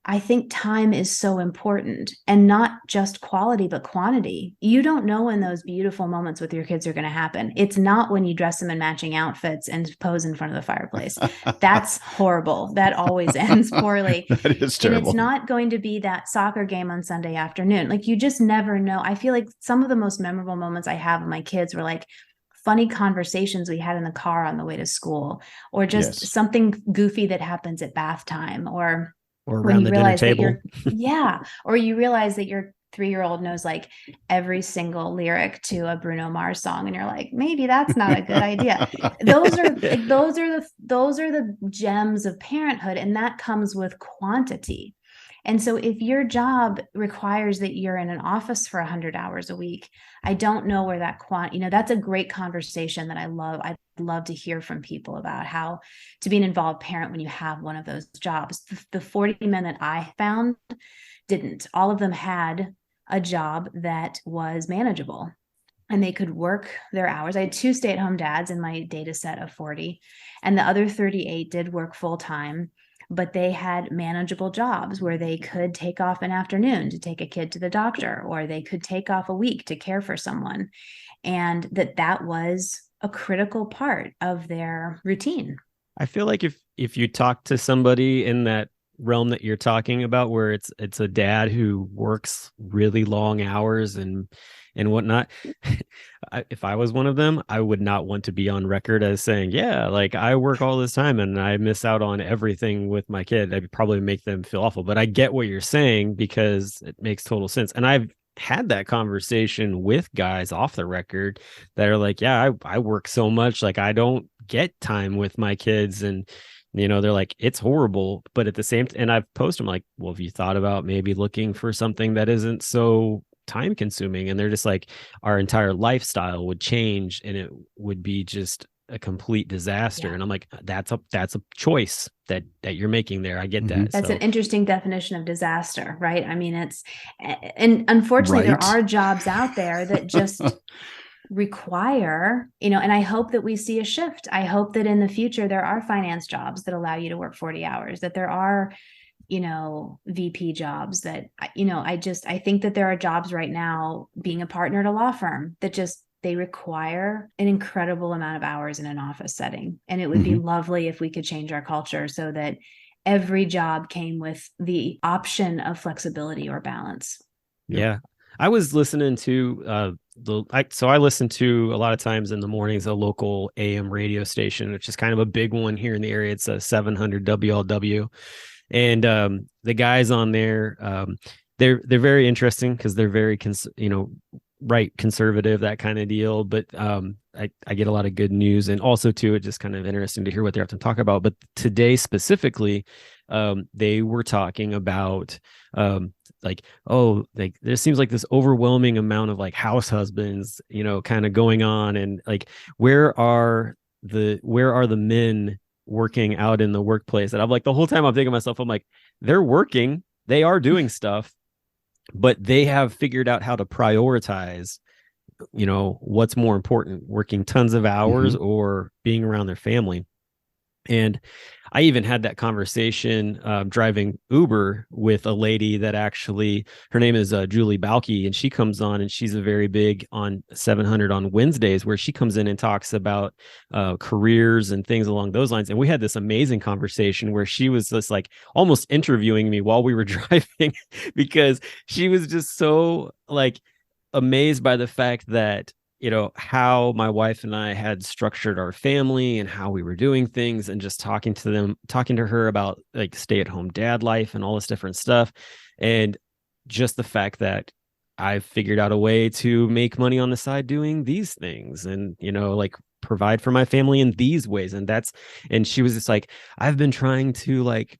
I think time is so important, and not just quality, but quantity. You don't know when those beautiful moments with your kids are going to happen. It's not when you dress them in matching outfits and pose in front of the fireplace. That's horrible. That always ends poorly. That is terrible. And it's not going to be that soccer game on Sunday afternoon. Like, you just never know. I feel like some of the most memorable moments I have with my kids were like funny conversations we had in the car on the way to school, or just something goofy that happens at bath time, or around the dinner table. Or you realize that your 3-year-old knows like every single lyric to a Bruno Mars song, and you're like, maybe that's not a good idea. Those are the gems of parenthood, and that comes with quantity. And so if your job requires that you're in an office for 100 hours a week, I don't know where that that's a great conversation that I love. I'd love to hear from people about how to be an involved parent when you have one of those jobs. The 40 men that I found didn't. All of them had a job that was manageable and they could work their hours. I had 2 stay-at-home dads in my data set of 40, and the other 38 did work full-time, but they had manageable jobs where they could take off an afternoon to take a kid to the doctor, or they could take off a week to care for someone. And that was a critical part of their routine. I feel like if you talk to somebody in that realm that you're talking about, where it's a dad who works really long hours and whatnot, if I was one of them, I would not want to be on record as saying, yeah, like I work all this time and I miss out on everything with my kid. I'd probably make them feel awful. But I get what you're saying, because it makes total sense. And I've had that conversation with guys off the record that are like, yeah, I work so much, like I don't get time with my kids. And they're like, it's horrible. But at the same and I've posted them like, well, have you thought about maybe looking for something that isn't so time consuming? And they're just like, our entire lifestyle would change and it would be just a complete disaster. And I'm like, that's a choice that you're making there. I get that. That's an interesting definition of disaster, right? I mean, and unfortunately there are jobs out there that just require, and I hope that we see a shift. I hope that in the future there are finance jobs that allow you to work 40 hours, that there are VP jobs that, I think that there are jobs right now, being a partner at a law firm, that they require an incredible amount of hours in an office setting. And it would be lovely if we could change our culture so that every job came with the option of flexibility or balance. Yeah. I was listening to I listen to a lot of times in the mornings a local AM radio station, which is kind of a big one here in the area. It's a 700 WLW. And the guys on there, they're very interesting because they're very right conservative, that kind of deal. But I get a lot of good news, and also too, it's just kind of interesting to hear what they have to talk about. But today specifically, they were talking about there seems like this overwhelming amount of like house husbands, kind of going on, and like where are the men working out in the workplace? And I'm like, the whole time I'm thinking to myself, I'm like, they're working, they are doing stuff, but they have figured out how to prioritize, what's more important, working tons of hours or being around their family. And I even had that conversation driving Uber with a lady that actually, her name is Julie Balke, and she comes on, and she's a very big on 700 on Wednesdays, where she comes in and talks about careers and things along those lines. And we had this amazing conversation where she was just like almost interviewing me while we were driving, because she was just so like amazed by the fact that how my wife and I had structured our family and how we were doing things, and just talking to her about like stay-at-home dad life and all this different stuff. And just the fact that I've figured out a way to make money on the side doing these things, and like provide for my family in these ways. And she was just like, I've been trying to like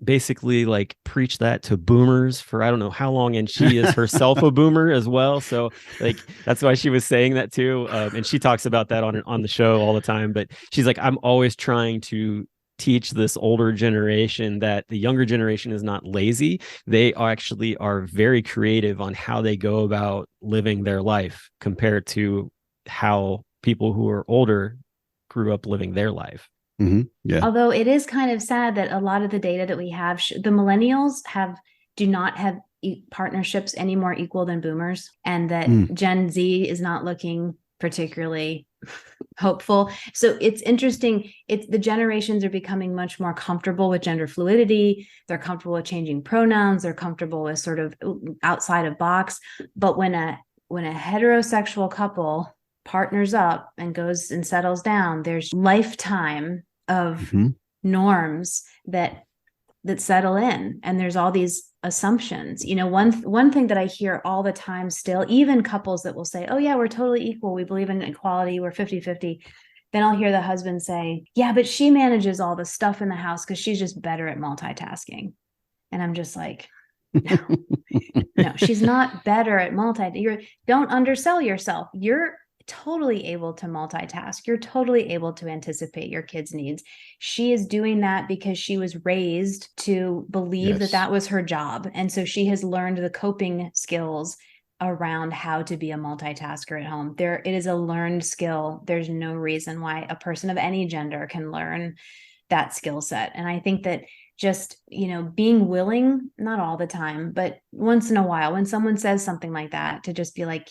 basically like preach that to boomers for I don't know how long, and she is herself a boomer as well, so like that's why she was saying that too. And she talks about that on the show all the time. But she's like, I'm always trying to teach this older generation that the younger generation is not lazy. They actually are very creative on how they go about living their life compared to how people who are older grew up living their life. Yeah. Although it is kind of sad that a lot of the data that we have, the millennials do not have partnerships any more equal than boomers, and that Gen Z is not looking particularly hopeful. So it's interesting. The generations are becoming much more comfortable with gender fluidity. They're comfortable with changing pronouns. They're comfortable with sort of outside of box. But when a heterosexual couple partners up and goes and settles down, there's lifetime of norms that settle in, and there's all these assumptions. One thing that I hear all the time still, even couples that will say, oh yeah, we're totally equal, we believe in equality, we're 50-50. Then I'll hear the husband say, yeah, but she manages all the stuff in the house because she's just better at multitasking. And I'm just like, no, she's not better at don't undersell yourself. You're totally able to multitask. You're totally able to anticipate your kids' needs. She is doing that because she was raised to believe that was her job. And so she has learned the coping skills around how to be a multitasker at home. It is a learned skill. There's no reason why a person of any gender can learn that skill set. And I think that just, being willing, not all the time, but once in a while, when someone says something like that, to just be like,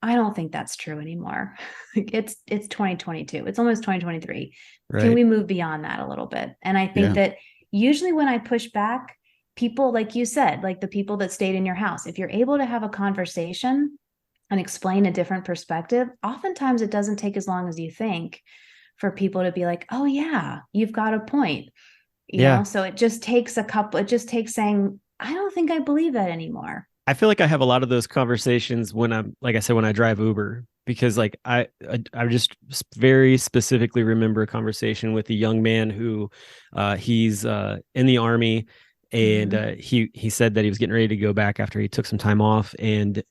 I don't think that's true anymore. It's 2022. It's almost 2023. Right. Can we move beyond that a little bit? And I think that usually when I push back, people, like you said, like the people that stayed in your house, if you're able to have a conversation and explain a different perspective, oftentimes it doesn't take as long as you think for people to be like, oh yeah, you've got a point. You know, so it just takes saying, I don't think I believe that anymore. I feel like I have a lot of those conversations when like I said, when I drive Uber, because like I just very specifically remember a conversation with a young man who he's in the Army, and he said that he was getting ready to go back after he took some time off. And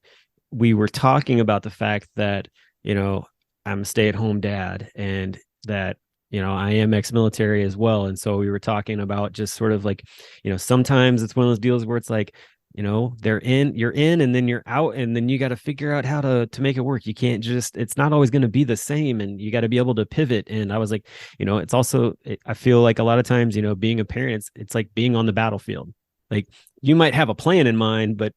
we were talking about the fact that, I'm a stay-at-home dad, and that, I am ex-military as well. And so we were talking about just sort of like, sometimes it's one of those deals where it's like, you're in and then you're out, and then you got to figure out how to make it work. You can't it's not always going to be the same, and you got to be able to pivot. And I was like, it's also, I feel like a lot of times, being a parent, it's like being on the battlefield. Like you might have a plan in mind, but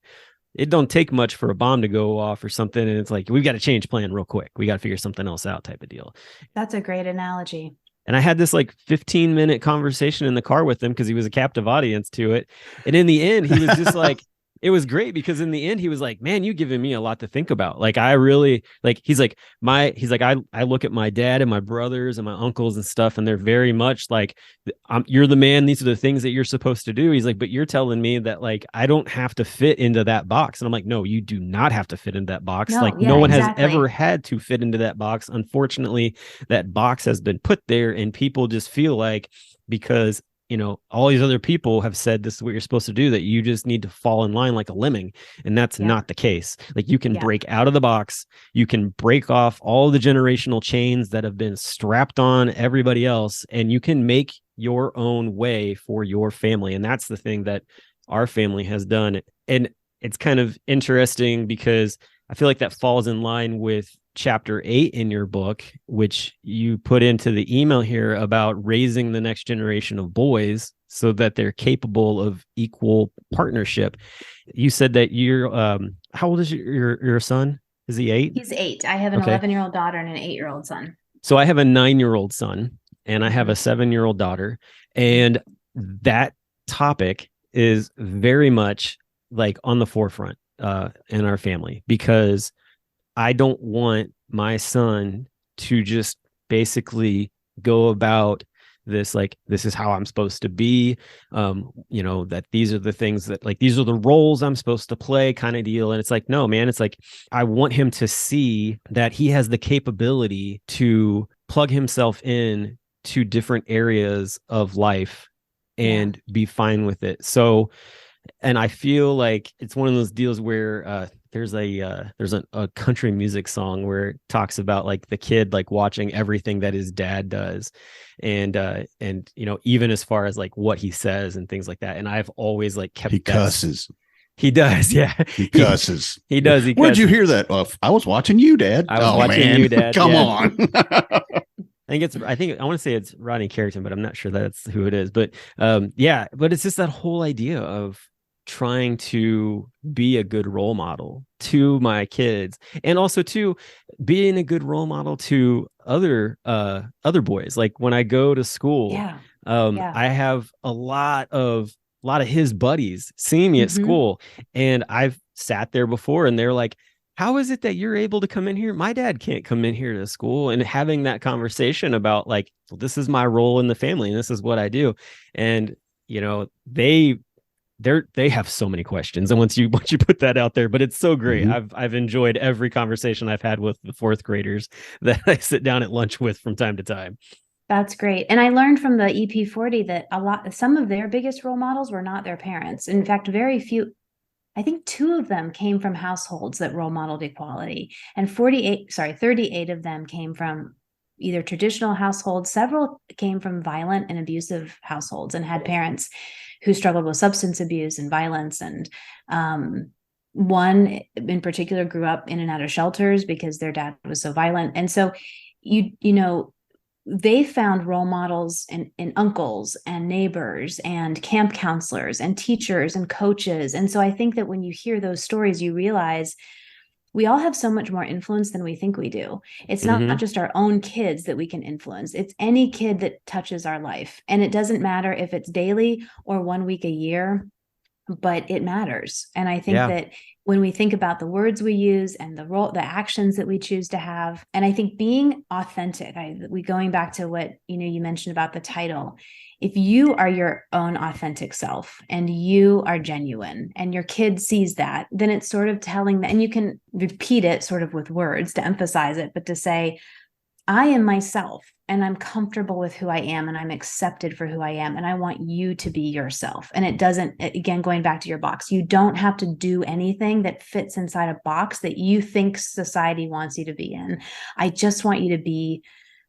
it don't take much for a bomb to go off or something. And it's like, we've got to change plan real quick. We got to figure something else out type of deal. That's a great analogy. And I had this like 15-minute conversation in the car with him because he was a captive audience to it. And in the end, he was just like, it was great because in the end he was like, man, you giving me a lot to think about. Like I really like, he's like I look at my dad and my brothers and my uncles and stuff, and they're very much like, you're the man, these are the things that you're supposed to do. He's like, but you're telling me that like I don't have to fit into that box. And I'm like, no, you do not have to fit in that box. No, Like yeah, no one has exactly. ever had to fit into that box. Unfortunately, that box has been put there, and people just feel like, because all these other people have said this is what you're supposed to do, that you just need to fall in line like a lemming. And that's not the case. Like you can break out of the box. You can break off all the generational chains that have been strapped on everybody else, and you can make your own way for your family. And that's the thing that our family has done. And it's kind of interesting because I feel like that falls in line with chapter 8 in your book, which you put into the email here about raising the next generation of boys so that they're capable of equal partnership. You said that you're, how old is your son? Is he 8? He's 8. I have an 11-year-old daughter and an 8-year-old son. So I have a 9-year-old son and I have a 7-year-old daughter. And that topic is very much like on the forefront in our family, because I don't want my son to just basically go about this like, this is how I'm supposed to be, that these are the things that, like, these are the roles I'm supposed to play kind of deal. And it's like, no, man, it's like, I want him to see that he has the capability to plug himself in to different areas of life and be fine with it. So, and I feel like it's one of those deals where there's a country music song where it talks about like the kid like watching everything that his dad does, and even as far as like what he says and things like that. And I've always like kept he cusses. He does, yeah. He cusses. He does. Where'd you hear that? I was watching you, Dad. I was watching you, Dad. Come on. I want to say it's Rodney Carrington, but I'm not sure that's who it is. But but it's just that whole idea of trying to be a good role model to my kids, and also to being a good role model to other boys. Like when I go to school, I have a lot of his buddies seeing me at school, and I've sat there before and they're like, how is it that you're able to come in here? My dad can't come in here to school. And having that conversation about like, well, this is my role in the family and this is what I do. And they have so many questions, and once you put that out there, but it's so great. I've enjoyed every conversation I've had with the 4th graders that I sit down at lunch with from time to time. That's great. And I learned from the EP40 that some of their biggest role models were not their parents. In fact, very few, I think 2 of them came from households that role modeled equality, and 38 of them came from either traditional households. Several came from violent and abusive households and had parents who struggled with substance abuse and violence. And one in particular grew up in and out of shelters because their dad was so violent. And so, they found role models in uncles and neighbors and camp counselors and teachers and coaches. And so I think that when you hear those stories, you realize we all have so much more influence than we think we do. It's not just our own kids that we can influence. It's any kid that touches our life. And it doesn't matter if it's daily or 1 week a year, but it matters. And I think that when we think about the words we use and the actions that we choose to have, and I think being authentic, going back to what, you mentioned about the title, if you are your own authentic self and you are genuine and your kid sees that, then it's sort of telling them, and you can repeat it sort of with words to emphasize it, but to say, I am myself and I'm comfortable with who I am and I'm accepted for who I am. And I want you to be yourself. And it doesn't, again, going back to your box, you don't have to do anything that fits inside a box that you think society wants you to be in. I just want you to be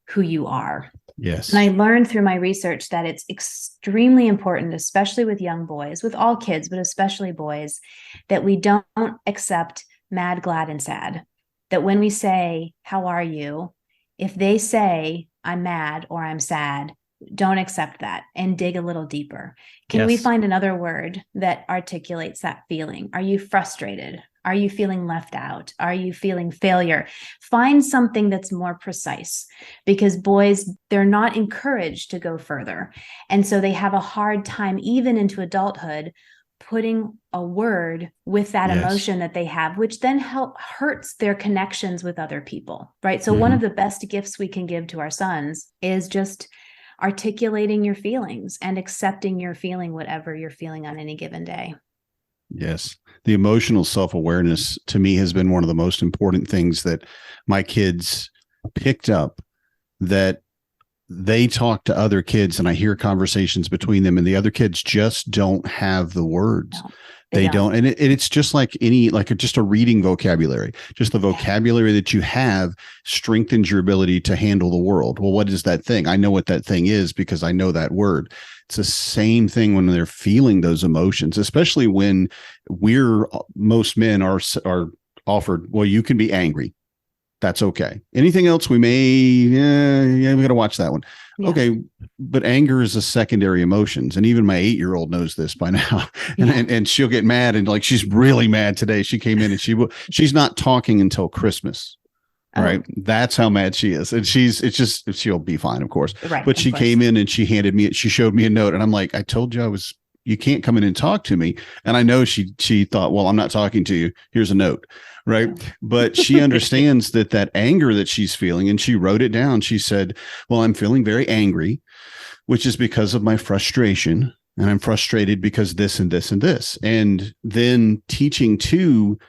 who you are. Yes. And I learned through my research that it's extremely important, especially with young boys, with all kids, but especially boys, that we don't accept mad, glad, and sad. That when we say, how are you? If they say, I'm mad or I'm sad, don't accept that and dig a little deeper. Can we find another word that articulates that feeling? Are you frustrated? Are you feeling left out? Are you feeling failure? Find something that's more precise, because boys, they're not encouraged to go further. And so they have a hard time, even into adulthood, putting a word with that Yes. emotion that they have, which then hurts their connections with other people, right? So one of the best gifts we can give to our sons is just articulating your feelings and accepting your feeling, whatever you're feeling on any given day. Yes. The emotional self-awareness to me has been one of the most important things that my kids picked up, that they talk to other kids and I hear conversations between them and the other kids just don't have the words. No, they don't. And it's just like just a reading vocabulary, just the vocabulary that you have strengthens your ability to handle the world. Well, what is that thing? I know what that thing is because I know that word. It's the same thing when they're feeling those emotions, especially when most men are offered, well, you can be angry. That's okay. Anything else we we got to watch that one. Yeah. Okay. But anger is a secondary emotions. And even my 8-year-old knows this by now. And she'll get mad and like, she's really mad today. She came in and she's not talking until Christmas. Right. That's how mad she is. And she'll be fine, of course. Right, but she came in and she showed me a note and I'm like, I told you you can't come in and talk to me. And I know she thought, well, I'm not talking to you. Here's a note. Right. But she understands that anger that she's feeling, and she wrote it down. She said, well, I'm feeling very angry, which is because of my frustration. And I'm frustrated because this and this and this. And then teaching too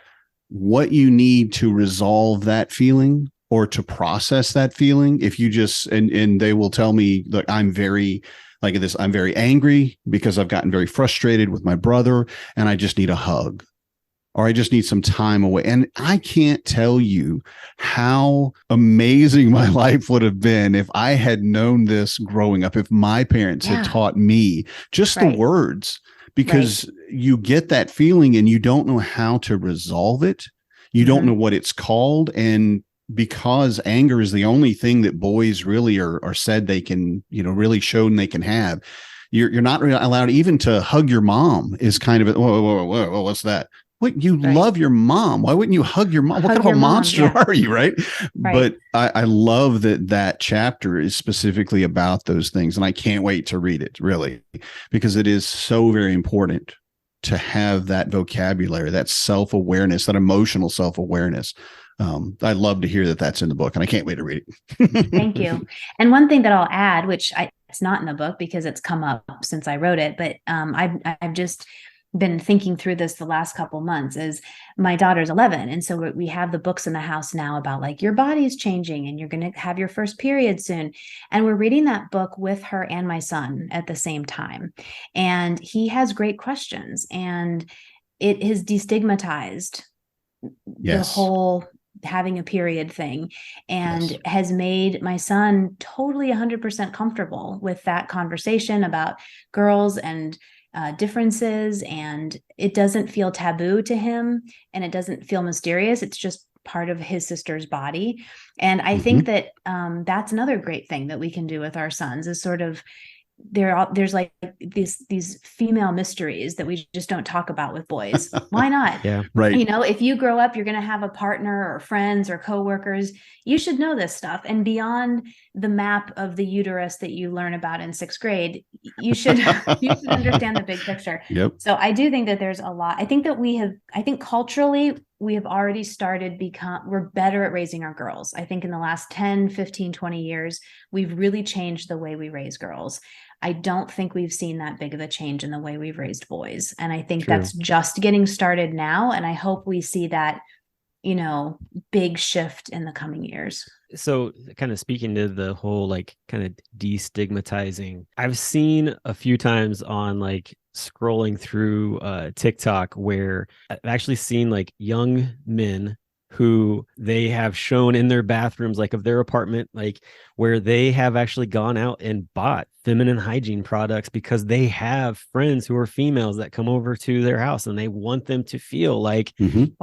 what you need to resolve that feeling or to process that feeling. If you just, and they will tell me, look, I'm very angry because I've gotten very frustrated with my brother and I just need a hug. Or I just need some time away. And I can't tell you how amazing my life would have been if I had known this growing up, if my parents had taught me just the words, because you get that feeling and you don't know how to resolve it. You don't know what it's called. And because anger is the only thing that boys really are said they can, really shown they can have, you're not really allowed even to hug your mom is kind of, whoa, what's that? What, you love your mom. Why wouldn't you hug your mom? What kind of a monster are you, right? But I love that chapter is specifically about those things. And I can't wait to read it, really, because it is so very important to have that vocabulary, that self-awareness, that emotional self-awareness. I'd love to hear that that's in the book, and I can't wait to read it. Thank you. And one thing that I'll add, which it's not in the book because it's come up since I wrote it, but I've just been thinking through this the last couple months, is my daughter's 11. And so we have the books in the house now about like your body is changing and you're going to have your first period soon. And we're reading that book with her and my son at the same time. And he has great questions, and it has destigmatized the whole having a period thing, and has made my son totally 100% comfortable with that conversation about girls and differences, and it doesn't feel taboo to him, and it doesn't feel mysterious. It's just part of his sister's body. And I think that that's another great thing that we can do with our sons, is sort of there's like these female mysteries that we just don't talk about with boys. Why not? Yeah, right. If you grow up, you're going to have a partner or friends or coworkers. You should know this stuff. And beyond the map of the uterus that you learn about in 6th grade, you should understand the big picture. Yep. So I do think that there's a lot. I think culturally, we have already we're better at raising our girls. I think in the last 10, 15, 20 years, we've really changed the way we raise girls. I don't think we've seen that big of a change in the way we've raised boys. And I think that's just getting started now. And I hope we see that, big shift in the coming years. So kind of speaking to the whole, like, kind of destigmatizing, I've seen a few times on like scrolling through TikTok where I've actually seen like young men who they have shown in their bathrooms, like of their apartment, like where they have actually gone out and bought feminine hygiene products because they have friends who are females that come over to their house and they want them to feel like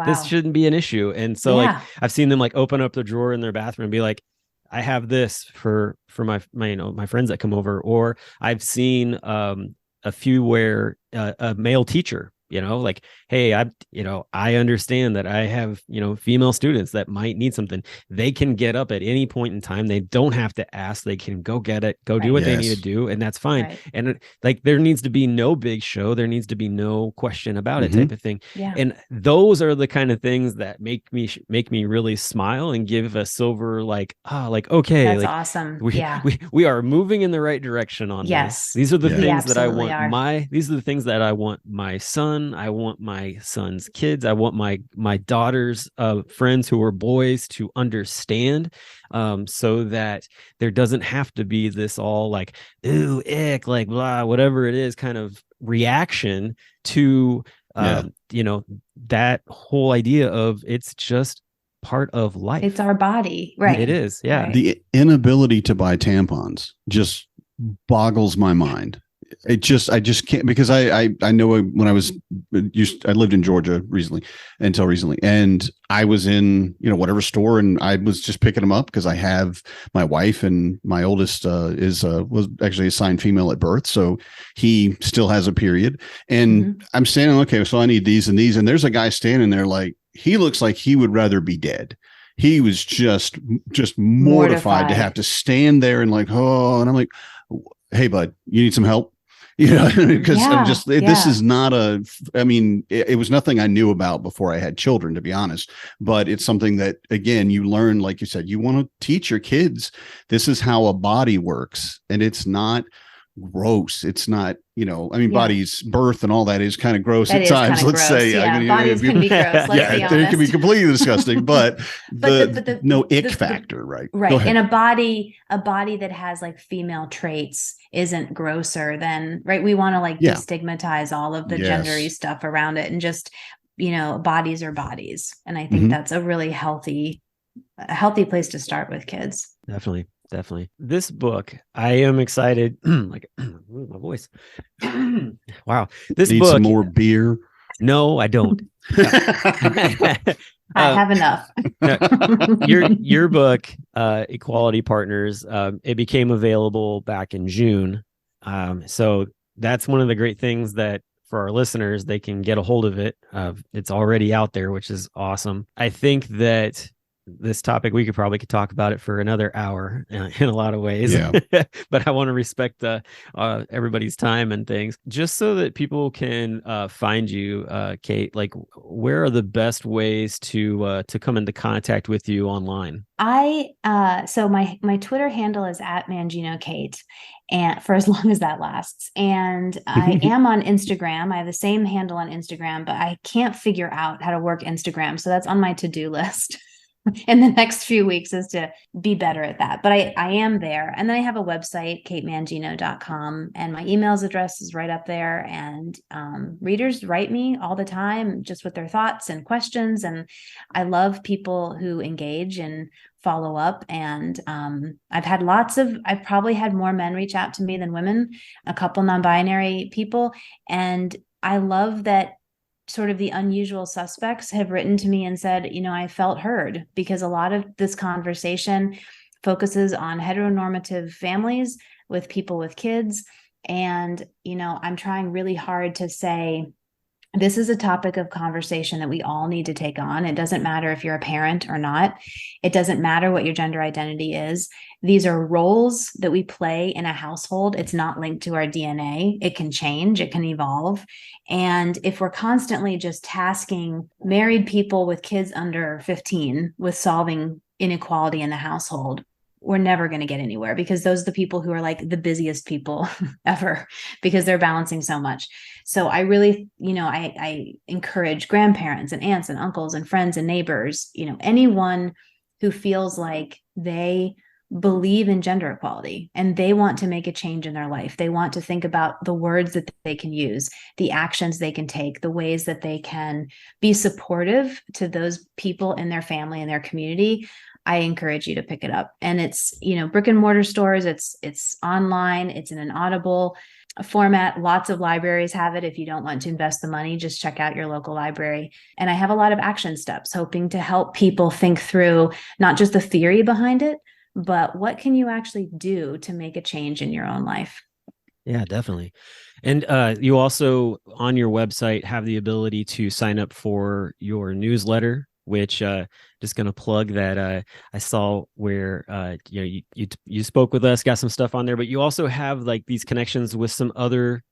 this shouldn't be an issue. And so like I've seen them like open up the drawer in their bathroom and be like, I have this for my my friends that come over. Or I've seen a few where a male teacher like, hey, I understand that I have, female students that might need something. They can get up at any point in time. They don't have to ask. They can go get it, go do what they need to do. And that's fine. Right. And like, there needs to be no big show. There needs to be no question about it type of thing. Yeah. And those are the kind of things that make me really smile and give a silver, okay, That's like awesome. we are moving in the right direction on Yes. this. These are the Yeah. things that I absolutely want are. these are the things that I want my son, I want my son's kids, I want my daughter's friends who are boys to understand, so that there doesn't have to be this all like, ooh, ick, like blah, whatever it is kind of reaction to that whole idea of it's just part of life. It's our body. Right. It is. Yeah. Right. The inability to buy tampons just boggles my mind. I just can't, because I know when I lived in Georgia until recently, and I was in, whatever store, and I was just picking them up because I have my wife, and my oldest was actually assigned female at birth. So he still has a period, and I'm standing, okay, so I need these and these. And there's a guy standing there, like, he looks like he would rather be dead. He was just mortified to have to stand there and like, oh, and I'm like, hey, bud, you need some help? Because this is not it was nothing I knew about before I had children, to be honest, but it's something that, again, you learn, like you said, you want to teach your kids, this is how a body works, and it's not gross. It's not, body's birth and all that is kind of gross at times. Let's say, bodies can be gross. Let's be honest. It can be completely disgusting, but the no ick factor, right? Right. And a body that has like female traits isn't grosser than, right. We want to destigmatize all of the gendery stuff around it, and just, bodies are bodies. And I think that's a really healthy place to start with kids. Definitely. This book, I am excited. My voice. Wow. This Need book. Some more beer? No, I don't. I have enough. Your book, Equality Partners, it became available back in June. So that's one of the great things that for our listeners, they can get a hold of it. It's already out there, which is awesome. I think that this topic, we could probably talk about it for another hour in a lot of ways, but I want to respect everybody's time and things, just so that people can find you, Kate. Like, where are the best ways to come into contact with you online? So my Twitter handle is @ManginoKate, and for as long as that lasts. And I am on Instagram. I have the same handle on Instagram, but I can't figure out how to work Instagram. So that's on my to-do list in the next few weeks, is to be better at that. But I am there. And then I have a website, katemangino.com, and my emails address is right up there. And readers write me all the time just with their thoughts and questions. And I love people who engage and follow up. And I've probably had more men reach out to me than women, a couple non-binary people. And I love that sort of the unusual suspects have written to me and said, I felt heard, because a lot of this conversation focuses on heteronormative families with people with kids. And, I'm trying really hard to say, this is a topic of conversation that we all need to take on. It doesn't matter if you're a parent or not. It doesn't matter what your gender identity is. These are roles that we play in a household. It's not linked to our DNA. It can change. It can evolve. And if we're constantly just tasking married people with kids under 15 with solving inequality in the household, we're never going to get anywhere, because those are the people who are like the busiest people ever, because they're balancing so much. So I really, I encourage grandparents and aunts and uncles and friends and neighbors, anyone who feels like they believe in gender equality and they want to make a change in their life. They want to think about the words that they can use, the actions they can take, the ways that they can be supportive to those people in their family and their community. I encourage you to pick it up. And it's, brick and mortar stores, it's online, it's in an Audible format. Lots of libraries have it. If you don't want to invest the money, just check out your local library. And I have a lot of action steps, hoping to help people think through not just the theory behind it, but what can you actually do to make a change in your own life? Yeah, definitely. And you also on your website have the ability to sign up for your newsletter, which just going to plug that I saw where you spoke with us, got some stuff on there, but you also have like these connections with some other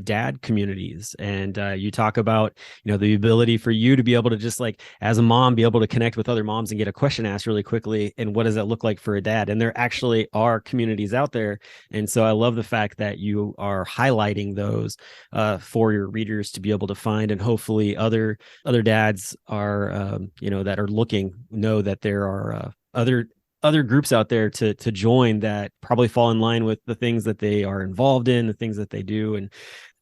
dad communities, and you talk about the ability for you to be able to just like as a mom be able to connect with other moms and get a question asked really quickly, and what does that look like for a dad. And there actually are communities out there, and so I love the fact that you are highlighting those for your readers to be able to find, and hopefully other dads are that are looking know that there are other groups out there to join that probably fall in line with the things that they are involved in, the things that they do. And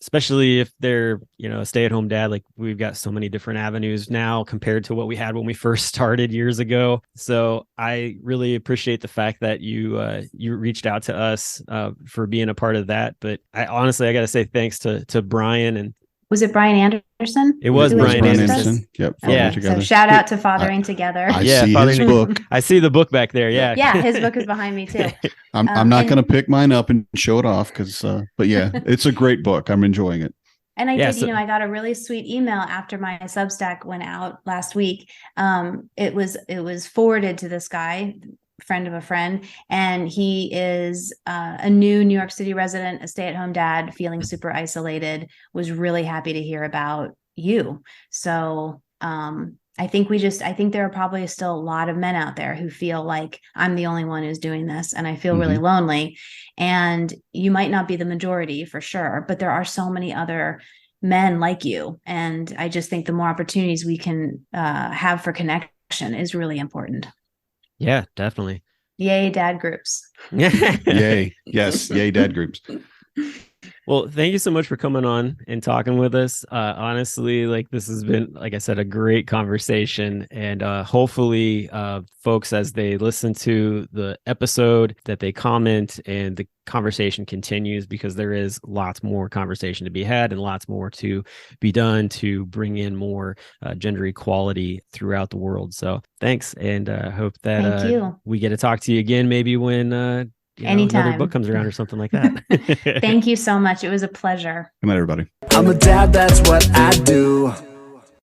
especially if they're, a stay-at-home dad, like we've got so many different avenues now compared to what we had when we first started years ago. So I really appreciate the fact that you reached out to us for being a part of that. But I honestly got to say thanks to Brian. And was it Brian Anderson? It was Brian Anderson. Yep. Yeah. Together. So shout out to Fathering Together. I see his book. I see the book back there. Yeah. Yeah. His book is behind me too. I'm not going to pick mine up and show it off but yeah, it's a great book. I'm enjoying it. And I I got a really sweet email after my Substack went out last week. It was forwarded to this guy, friend of a friend, and he is a new New York City resident, a stay-at-home dad, feeling super isolated, was really happy to hear about you. So I think there are probably still a lot of men out there who feel like I'm the only one who's doing this and I feel really lonely. And you might not be the majority for sure, but there are so many other men like you. And I just think the more opportunities we can have for connection is really important. Yeah, definitely. Yay, dad groups. Yay. Yes. Yay, dad groups. Well, thank you so much for coming on and talking with us. Honestly, like this has been, like I said, a great conversation, and hopefully folks, as they listen to the episode, that they comment and the conversation continues, because there is lots more conversation to be had and lots more to be done to bring in more gender equality throughout the world. So thanks, and hope that we get to talk to you again, maybe when anytime another book comes around or something like that. Thank you so much. It was a pleasure. Good night, everybody. I'm a dad, that's what I do.